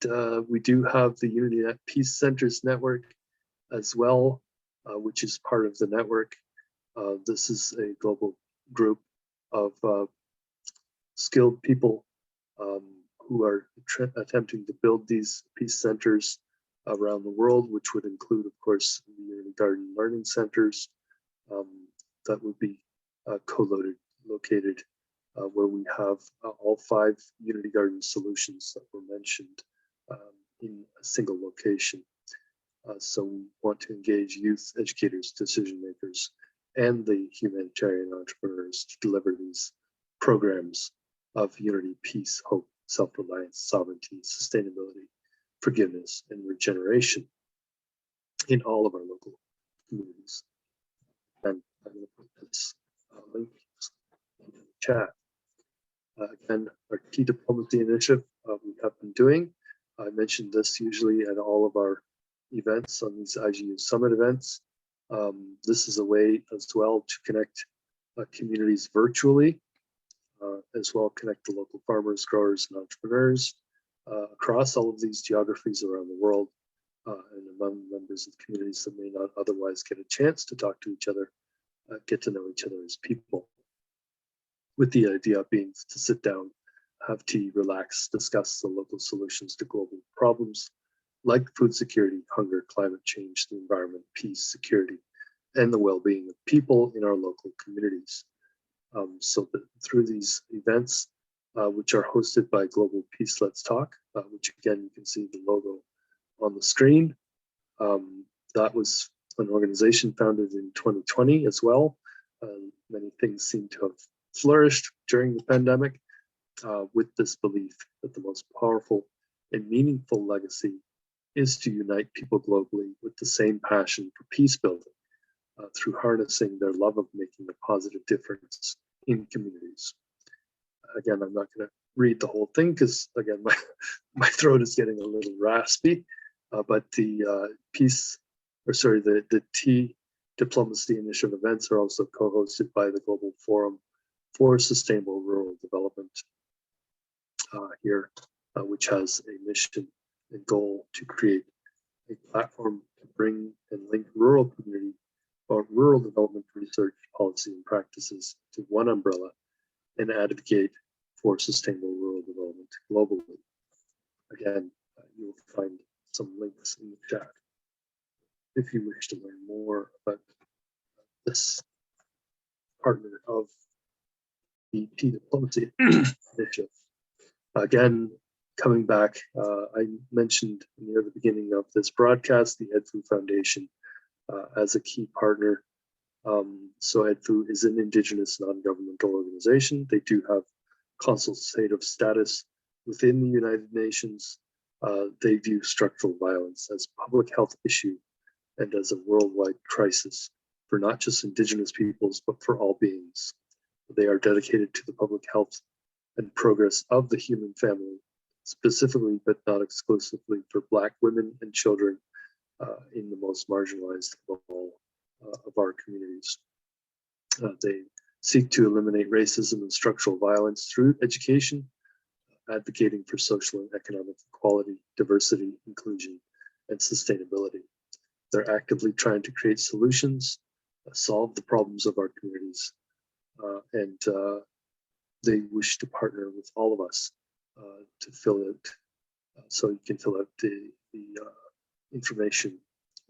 we do have the UnityNet Peace Centers Network as well, which is part of the network. This is a global group of skilled people who are attempting to build these peace centers around the world, which would include, of course, the Unity Garden Learning Centers that would be co-located where we have all 5 Unity Garden solutions that were mentioned in a single location. So we want to engage youth, educators, decision makers, and the humanitarian entrepreneurs to deliver these programs of unity, peace, hope, self-reliance, sovereignty, sustainability, forgiveness, and regeneration in all of our local communities. And I'm going to put this link in the chat. Again, our key diplomacy initiative we have been doing. I mentioned this usually at all of our events on these IGU Summit events. This is a way as well to connect communities virtually, as well connect the local farmers, growers, and entrepreneurs across all of these geographies around the world, and among members of communities that may not otherwise get a chance to talk to each other, get to know each other as people, with the idea being to sit down, have tea, relax, discuss the local solutions to global problems like food security, hunger, climate change, the environment, peace, security, and the well-being of people in our local communities. So through these events, which are hosted by Global Peace Let's Talk, which again, you can see the logo on the screen. That was an organization founded in 2020 as well. Many things seem to have flourished during the pandemic with this belief that the most powerful and meaningful legacy is to unite people globally with the same passion for peace building through harnessing their love of making a positive difference in communities. Again, I'm not going to read the whole thing because, again, my throat is getting a little raspy, but the the Tea Diplomacy Initiative events are also co-hosted by the Global Forum for Sustainable Rural Development here, which has a mission and goal to create a platform to bring and link rural community about rural development research, policy, and practices to one umbrella and advocate for sustainable rural development globally. Again, you'll find some links in the chat if you wish to learn more about this partner of the tea diplomacy initiative. Again, coming back, I mentioned near the beginning of this broadcast the Foo Foundation as a key partner. So Foo is an Indigenous non-governmental organization. They do have consultative status within the United Nations. They view structural violence as a public health issue and as a worldwide crisis for not just Indigenous peoples, but for all beings. They are dedicated to the public health and progress of the human family, specifically but not exclusively for Black women and children in the most marginalized of all of our communities. They seek to eliminate racism and structural violence through education, advocating for social and economic equality, diversity, inclusion, and sustainability. They're actively trying to create solutions, solve the problems of our communities, and they wish to partner with all of us to fill out. So you can fill out the information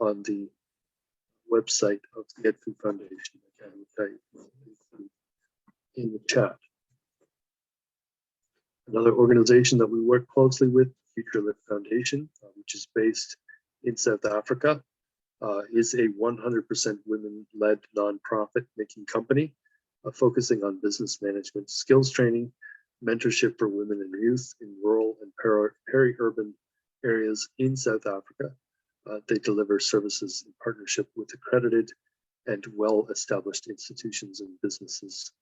on the website of the Foo Foundation, again, which I include in the chat. Another organization that we work closely with, Future Lift Foundation, which is based in South Africa, is a 100% women-led nonprofit making company focusing on business management, skills training, mentorship for women and youth in rural and peri-urban areas in South Africa. They deliver services in partnership with accredited and well-established institutions and businesses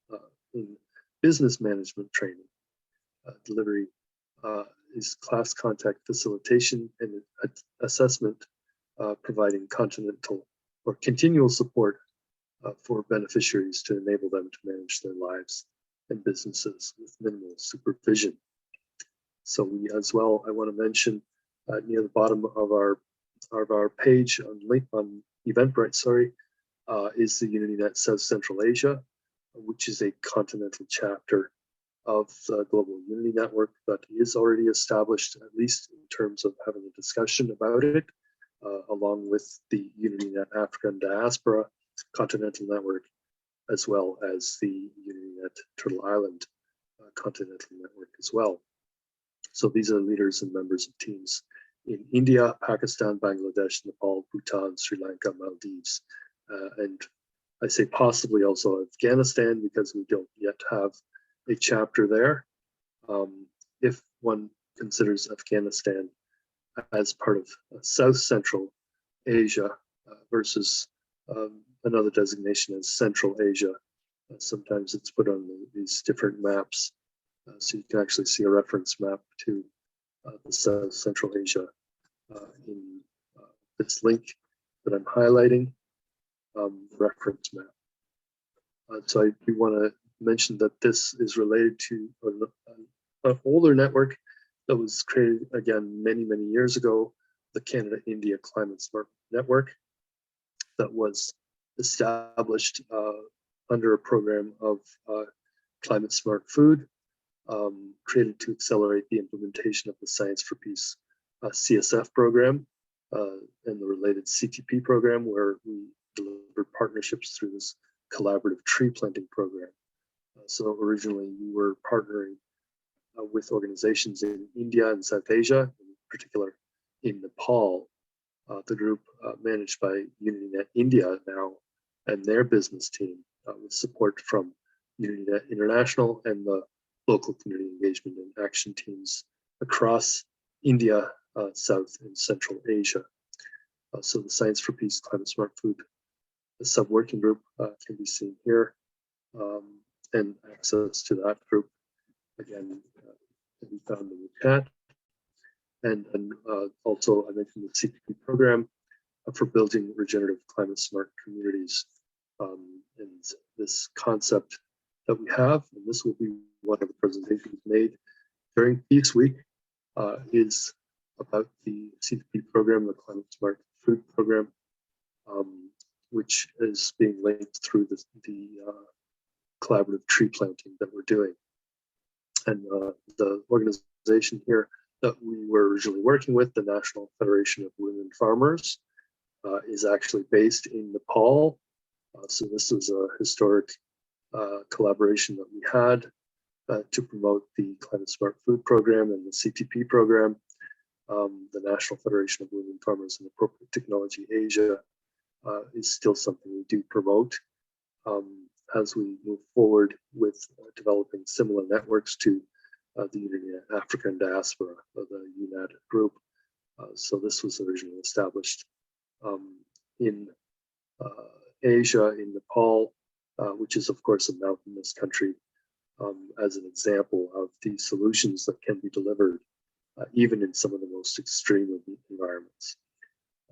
in business management training. Delivery is class contact facilitation and assessment, providing continental or continual support for beneficiaries to enable them to manage their lives and businesses with minimal supervision. So we as well, I want to mention near the bottom of our page on Eventbrite, is the UnityNet South Central Asia, which is a continental chapter of the Global Unity Network that is already established, at least in terms of having a discussion about it, along with the UnityNet Africa and Diaspora Continental Network, as well as the UnityNet Turtle Island Continental Network as well. So these are leaders and members of teams in India, Pakistan, Bangladesh, Nepal, Bhutan, Sri Lanka, Maldives, and I say possibly also Afghanistan because we don't yet have a chapter there. If one considers Afghanistan as part of South Central Asia versus another designation as Central Asia, sometimes it's put on these different maps. So you can actually see a reference map to the South Central Asia in this link that I'm highlighting, reference map. So I do want to mention that this is related to an older network that was created again many years ago, the Canada-India Climate Smart Network, that was established under a program of climate smart food, created to accelerate the implementation of the Science for Peace CSF program and the related CTP program, where we delivered partnerships through this collaborative tree planting program. So originally we were partnering with organizations in India and South Asia, in particular in Nepal, the group managed by UnityNet India now and their business team with support from UnityNet International and the local community engagement and action teams across India, South and Central Asia. So the Science for Peace Climate Smart Food, the sub-working group can be seen here, and access to that group, again, can be found in the chat. And also I mentioned the CTP program for building regenerative climate smart communities. And this concept that we have, and this will be one of the presentations made during Peace Week, is about the CTP program, the Climate Smart Food Program, which is being linked through the collaborative tree planting that we're doing. And the organization here that we were originally working with, the National Federation of Women Farmers, is actually based in Nepal. So this is a historic collaboration that we had to promote the Climate Smart Food Program and the CTP program. The National Federation of Women Farmers and Appropriate Technology Asia is still something we do promote as we move forward with developing similar networks to the UnityNet African Diaspora, or the UNED group. So this was originally established in Asia, in Nepal, which is of course a mountainous country, as an example of the solutions that can be delivered even in some of the most extreme environments.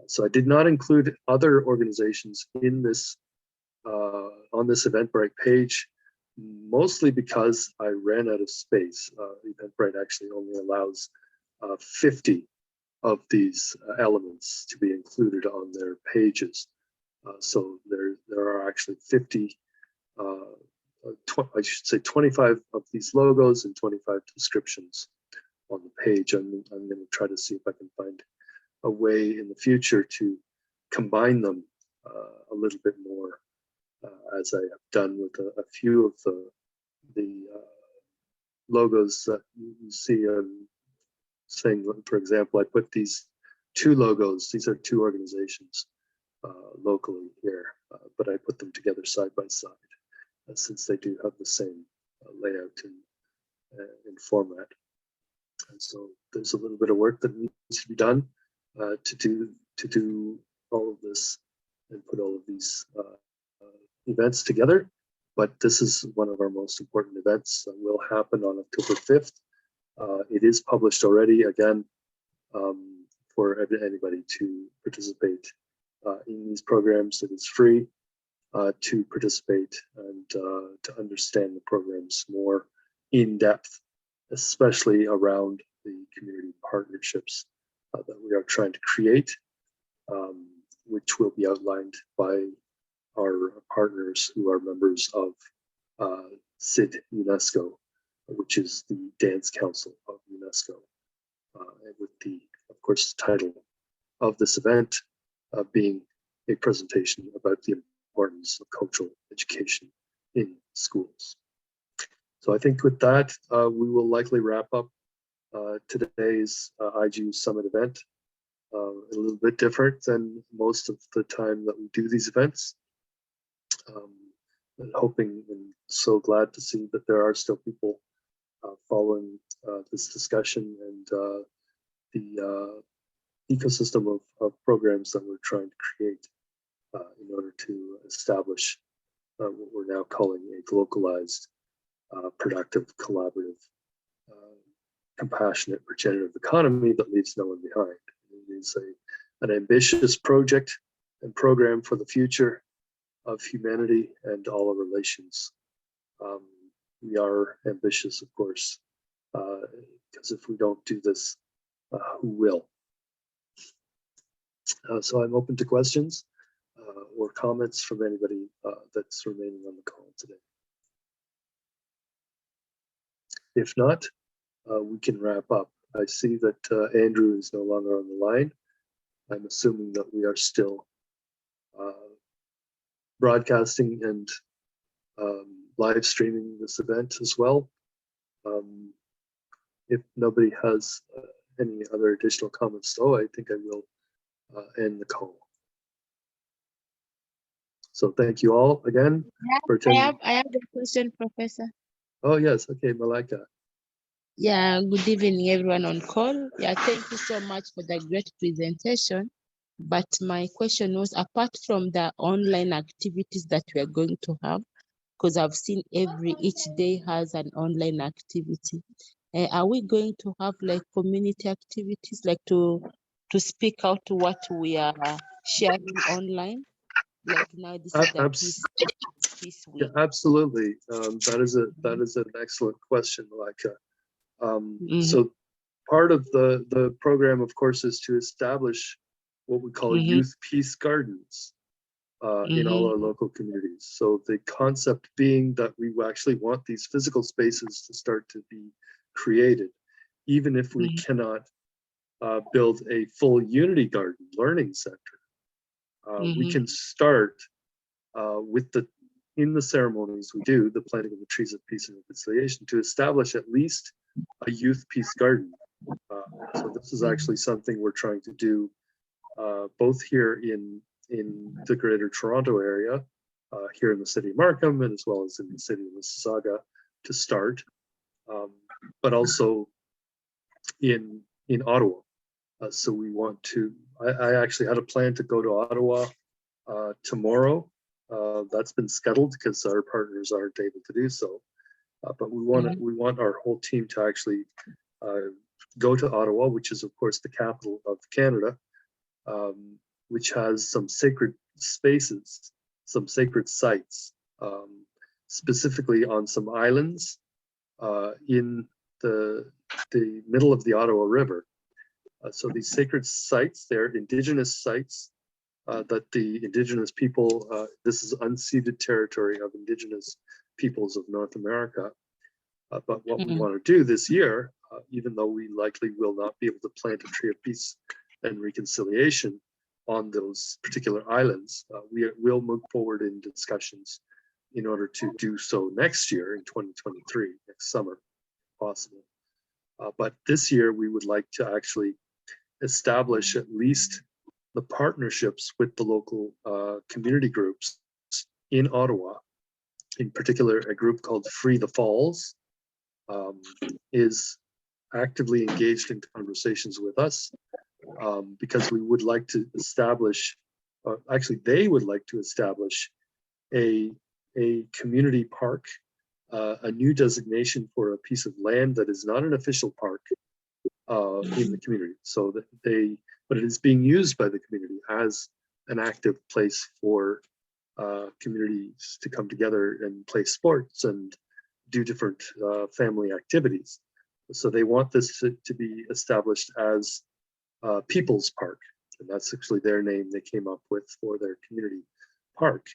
So I did not include other organizations in this on this Eventbrite page, mostly because I ran out of space. Eventbrite actually only allows 50 of these elements to be included on their pages. So there are actually 50, I should say 25 of these logos and 25 descriptions on the page. I'm going to try to see if I can find a way in the future to combine them a little bit more, as I have done with a few of the logos that you see. Saying, for example, I put these two logos. These are two organizations locally here, but I put them together side by side since they do have the same layout and format. And so there's a little bit of work that needs to be done to do all of this and put all of these events together. But this is one of our most important events that will happen on October 5th. It is published already, again, for anybody to participate in these programs. It is free to participate and to understand the programs more in depth, especially around the community partnerships that we are trying to create, which will be outlined by our partners who are members of SID UNESCO, which is the Dance Council of UNESCO, and with the, of course, the title of this event being a presentation about the importance of cultural education in schools. So I think with that, we will likely wrap up today's IGU Summit event. A little bit different than most of the time that we do these events. And hoping and so glad to see that there are still people following this discussion and the ecosystem of programs that we're trying to create in order to establish what we're now calling a localized, productive, collaborative, compassionate, regenerative economy that leaves no one behind. It is an ambitious project and program for the future of humanity and all our relations. We are ambitious, of course, because if we don't do this, who will? So I'm open to questions or comments from anybody that's remaining on the call today. If not, we can wrap up. I see that Andrew is no longer on the line. I'm assuming that we are still broadcasting and live streaming this event as well. If nobody has any other additional comments, though, I think I will end the call. So thank you all again for attending.
I have a question, Professor.
Oh yes, okay, Malika.
Yeah, good evening, everyone on call. Yeah, thank you so much for the great presentation. But my question was, apart from the online activities that we are going to have, because I've seen each day has an online activity, are we going to have like community activities, like to speak out to what we are sharing online? Like now, this is the peace week.
Yeah, absolutely. That is an excellent question, Malika. So part of the program, of course, is to establish what we call youth peace gardens in all our local communities. So the concept being that we actually want these physical spaces to start to be created, even if we cannot build a full Unity Garden Learning Center. We can start in the ceremonies we do, the planting of the trees of peace and reconciliation, to establish at least a youth peace garden. So this is actually something we're trying to do both here in the Greater Toronto area, here in the city of Markham, and as well as in the city of Mississauga to start, but also in Ottawa. So we want to, I actually had a plan to go to Ottawa tomorrow. That's been scuttled because our partners aren't able to do so. But we want our whole team to actually go to Ottawa, which is of course the capital of Canada, which has some sacred spaces, some sacred sites, specifically on some islands in the middle of the Ottawa River. So these sacred sites, they're Indigenous sites that the Indigenous people, this is unceded territory of Indigenous peoples of North America. But what we want to do this year, even though we likely will not be able to plant a tree of peace and reconciliation on those particular islands, we will move forward in discussions in order to do so next year in 2023, next summer, if possible. But this year we would like to actually establish at least the partnerships with the local community groups in Ottawa. In particular, a group called Free the Falls is actively engaged in conversations with us because we would like to establish, actually they would like to establish a community park, a new designation for a piece of land that is not an official park in the community. So that but it is being used by the community as an active place for communities to come together and play sports and do different family activities. So they want this to be established as People's Park, and that's actually their name they came up with for their community park.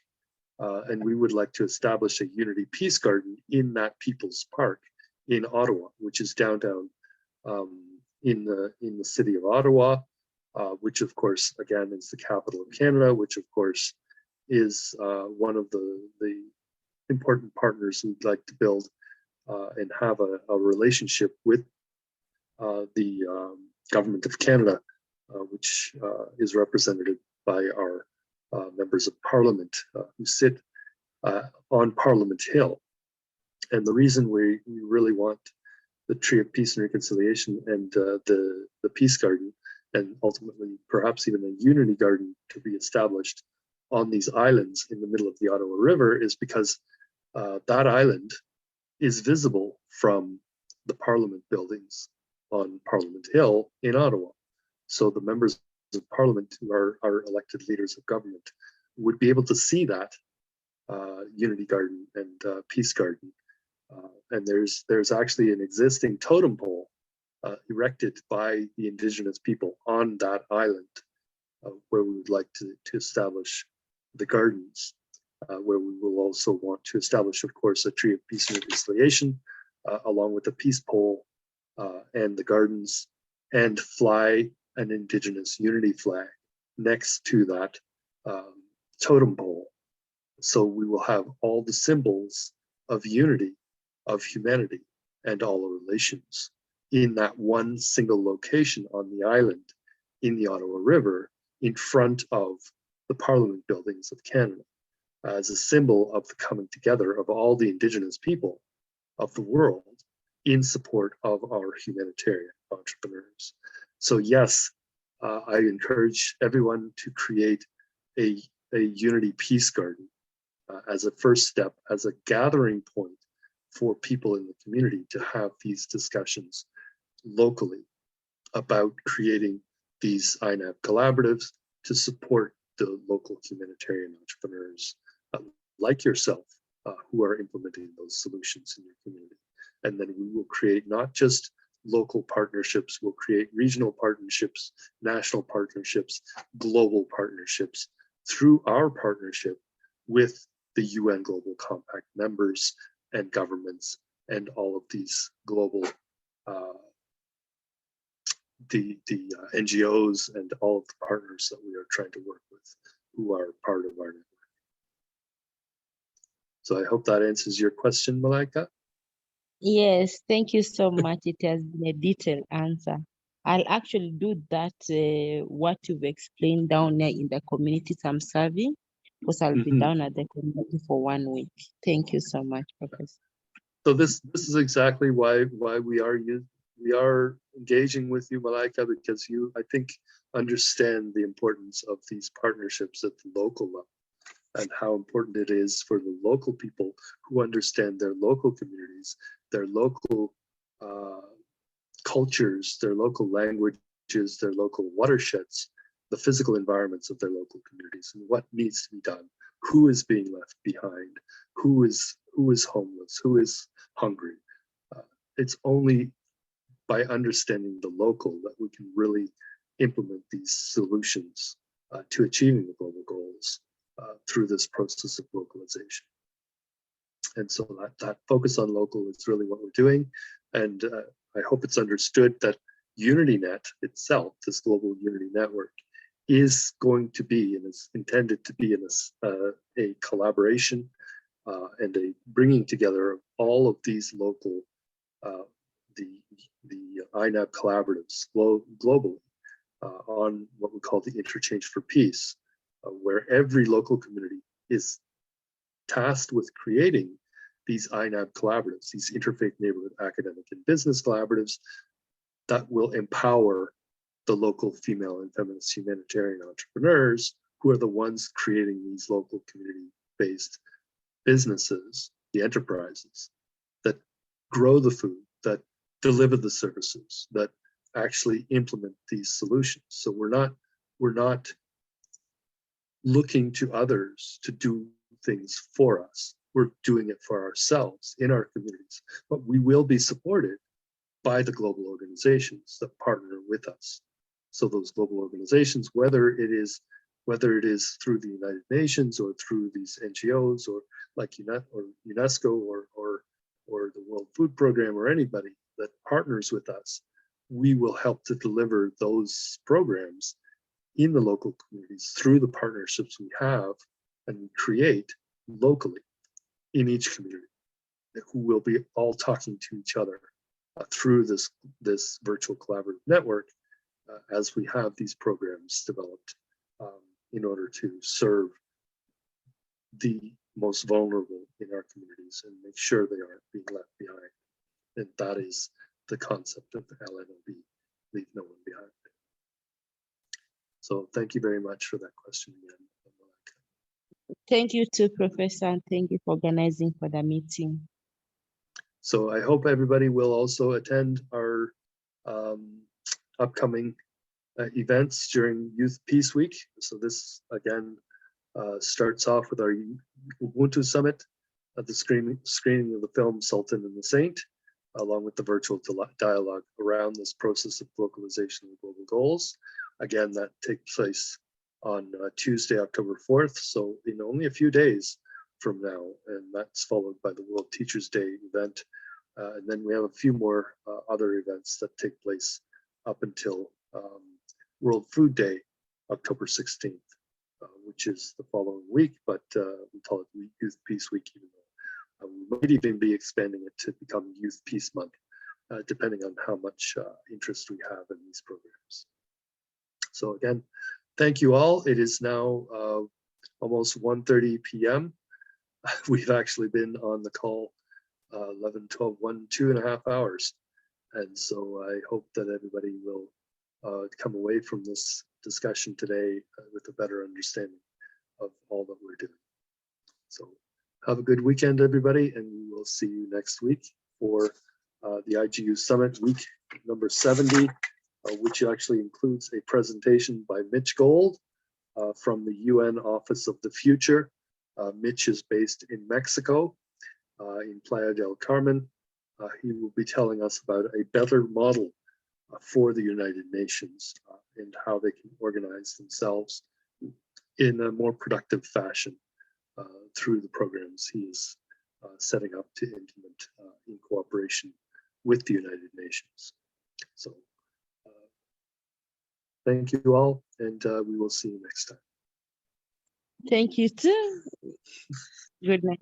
And we would like to establish a Unity Peace Garden in that People's Park in Ottawa, which is downtown in the city of Ottawa, which of course, again, is the capital of Canada, which of course is one of the important partners we'd like to build and have a relationship with the government of Canada, which is represented by our members of parliament who sit on Parliament Hill. And the reason we really want the Tree of Peace and Reconciliation and the Peace Garden, and ultimately perhaps even a Unity Garden to be established on these islands in the middle of the Ottawa River is because that island is visible from the Parliament buildings on Parliament Hill in Ottawa. So the members of Parliament who are elected leaders of government would be able to see that Unity Garden and Peace Garden. And there's actually an existing totem pole erected by the Indigenous people on that island where we would like to establish the gardens, where we will also want to establish, of course, a Tree of Peace and Reconciliation, along with the peace pole and the gardens, and fly an Indigenous unity flag next to that totem pole. So we will have all the symbols of unity, of humanity, and all the relations in that one single location on the island in the Ottawa River in front of the Parliament buildings of Canada, as a symbol of the coming together of all the Indigenous people of the world in support of our humanitarian entrepreneurs. So yes, I encourage everyone to create a Unity Peace Garden as a first step, as a gathering point for people in the community to have these discussions locally about creating these INAB collaboratives to support the local humanitarian entrepreneurs like yourself who are implementing those solutions in your community. And then we will create not just local partnerships, we'll create regional partnerships, national partnerships, global partnerships through our partnership with the UN Global Compact members and governments and all of these global NGOs and all of the partners that we are trying to work with who are part of our network. So I hope that answers your question, Malaika.
Yes, thank you so much. It has been a detailed answer. I'll actually do that, what you've explained down there in the communities I'm serving, because I'll be down at the community for 1 week. Thank you so much, Professor.
So this is exactly why we are engaging with you, Malaika, because you, I think, understand the importance of these partnerships at the local level and how important it is for the local people who understand their local communities, their local cultures, their local languages, their local watersheds, the physical environments of their local communities, and what needs to be done, who is being left behind, who is homeless, who is hungry. It's only by understanding the local that we can really implement these solutions to achieving the global goals through this process of localization. And so that focus on local is really what we're doing. And I hope it's understood that UnityNet itself, this global Unity network, is going to be and is intended to be in a collaboration and a bringing together of all of these local, the INAB collaboratives globally on what we call the Interchange for Peace, where every local community is tasked with creating these INAB collaboratives, these interfaith neighborhood academic and business collaboratives that will empower the local female and feminist humanitarian entrepreneurs who are the ones creating these local community-based businesses, the enterprises that grow the food, that deliver the services, that actually implement these solutions. So we're not looking to others to do things for us. We're doing it for ourselves in our communities, but we will be supported by the global organizations that partner with us. So those global organizations, whether it is through the United Nations or through these NGOs or like UNESCO or the World Food Program or anybody that partners with us, we will help to deliver those programs in the local communities through the partnerships we have and we create locally in each community, who will be all talking to each other through this virtual collaborative network as we have these programs developed in order to serve the most vulnerable in our communities and make sure they aren't being left behind. And that is the concept of the LNOB, leave no one behind. So thank you very much for that question again.
Thank you too, Professor, and thank you for organizing for the meeting.
So I hope everybody will also attend our upcoming events during Youth Peace Week. So this again starts off with our Ubuntu Summit, the screening of the film Sultan and the Saint, along with the virtual dialogue around this process of localization and global goals. Again, that takes place on Tuesday, October 4th, so in only a few days from now, and that's followed by the World Teachers Day event. And then we have a few more other events that take place up until World Food Day, October 16th, which is the following week, but we call it Youth Peace Week, even though we might even be expanding it to become Youth Peace Month, depending on how much interest we have in these programs. So again, thank you all. It is now almost 1:30 p.m. We've actually been on the call 11, 12, 2.5 hours. And so I hope that everybody will come away from this discussion today with a better understanding of all that we're doing. So have a good weekend, everybody, and we will see you next week for the IGU Summit week number 70, which actually includes a presentation by Mitch Gold from the UN Office of the Future. Mitch is based in Mexico, in Playa del Carmen. He will be telling us about a better model for the United Nations and how they can organize themselves in a more productive fashion through the programs he is setting up to implement in cooperation with the United Nations. So thank you all, and we will see you next time.
Thank you too. Good night.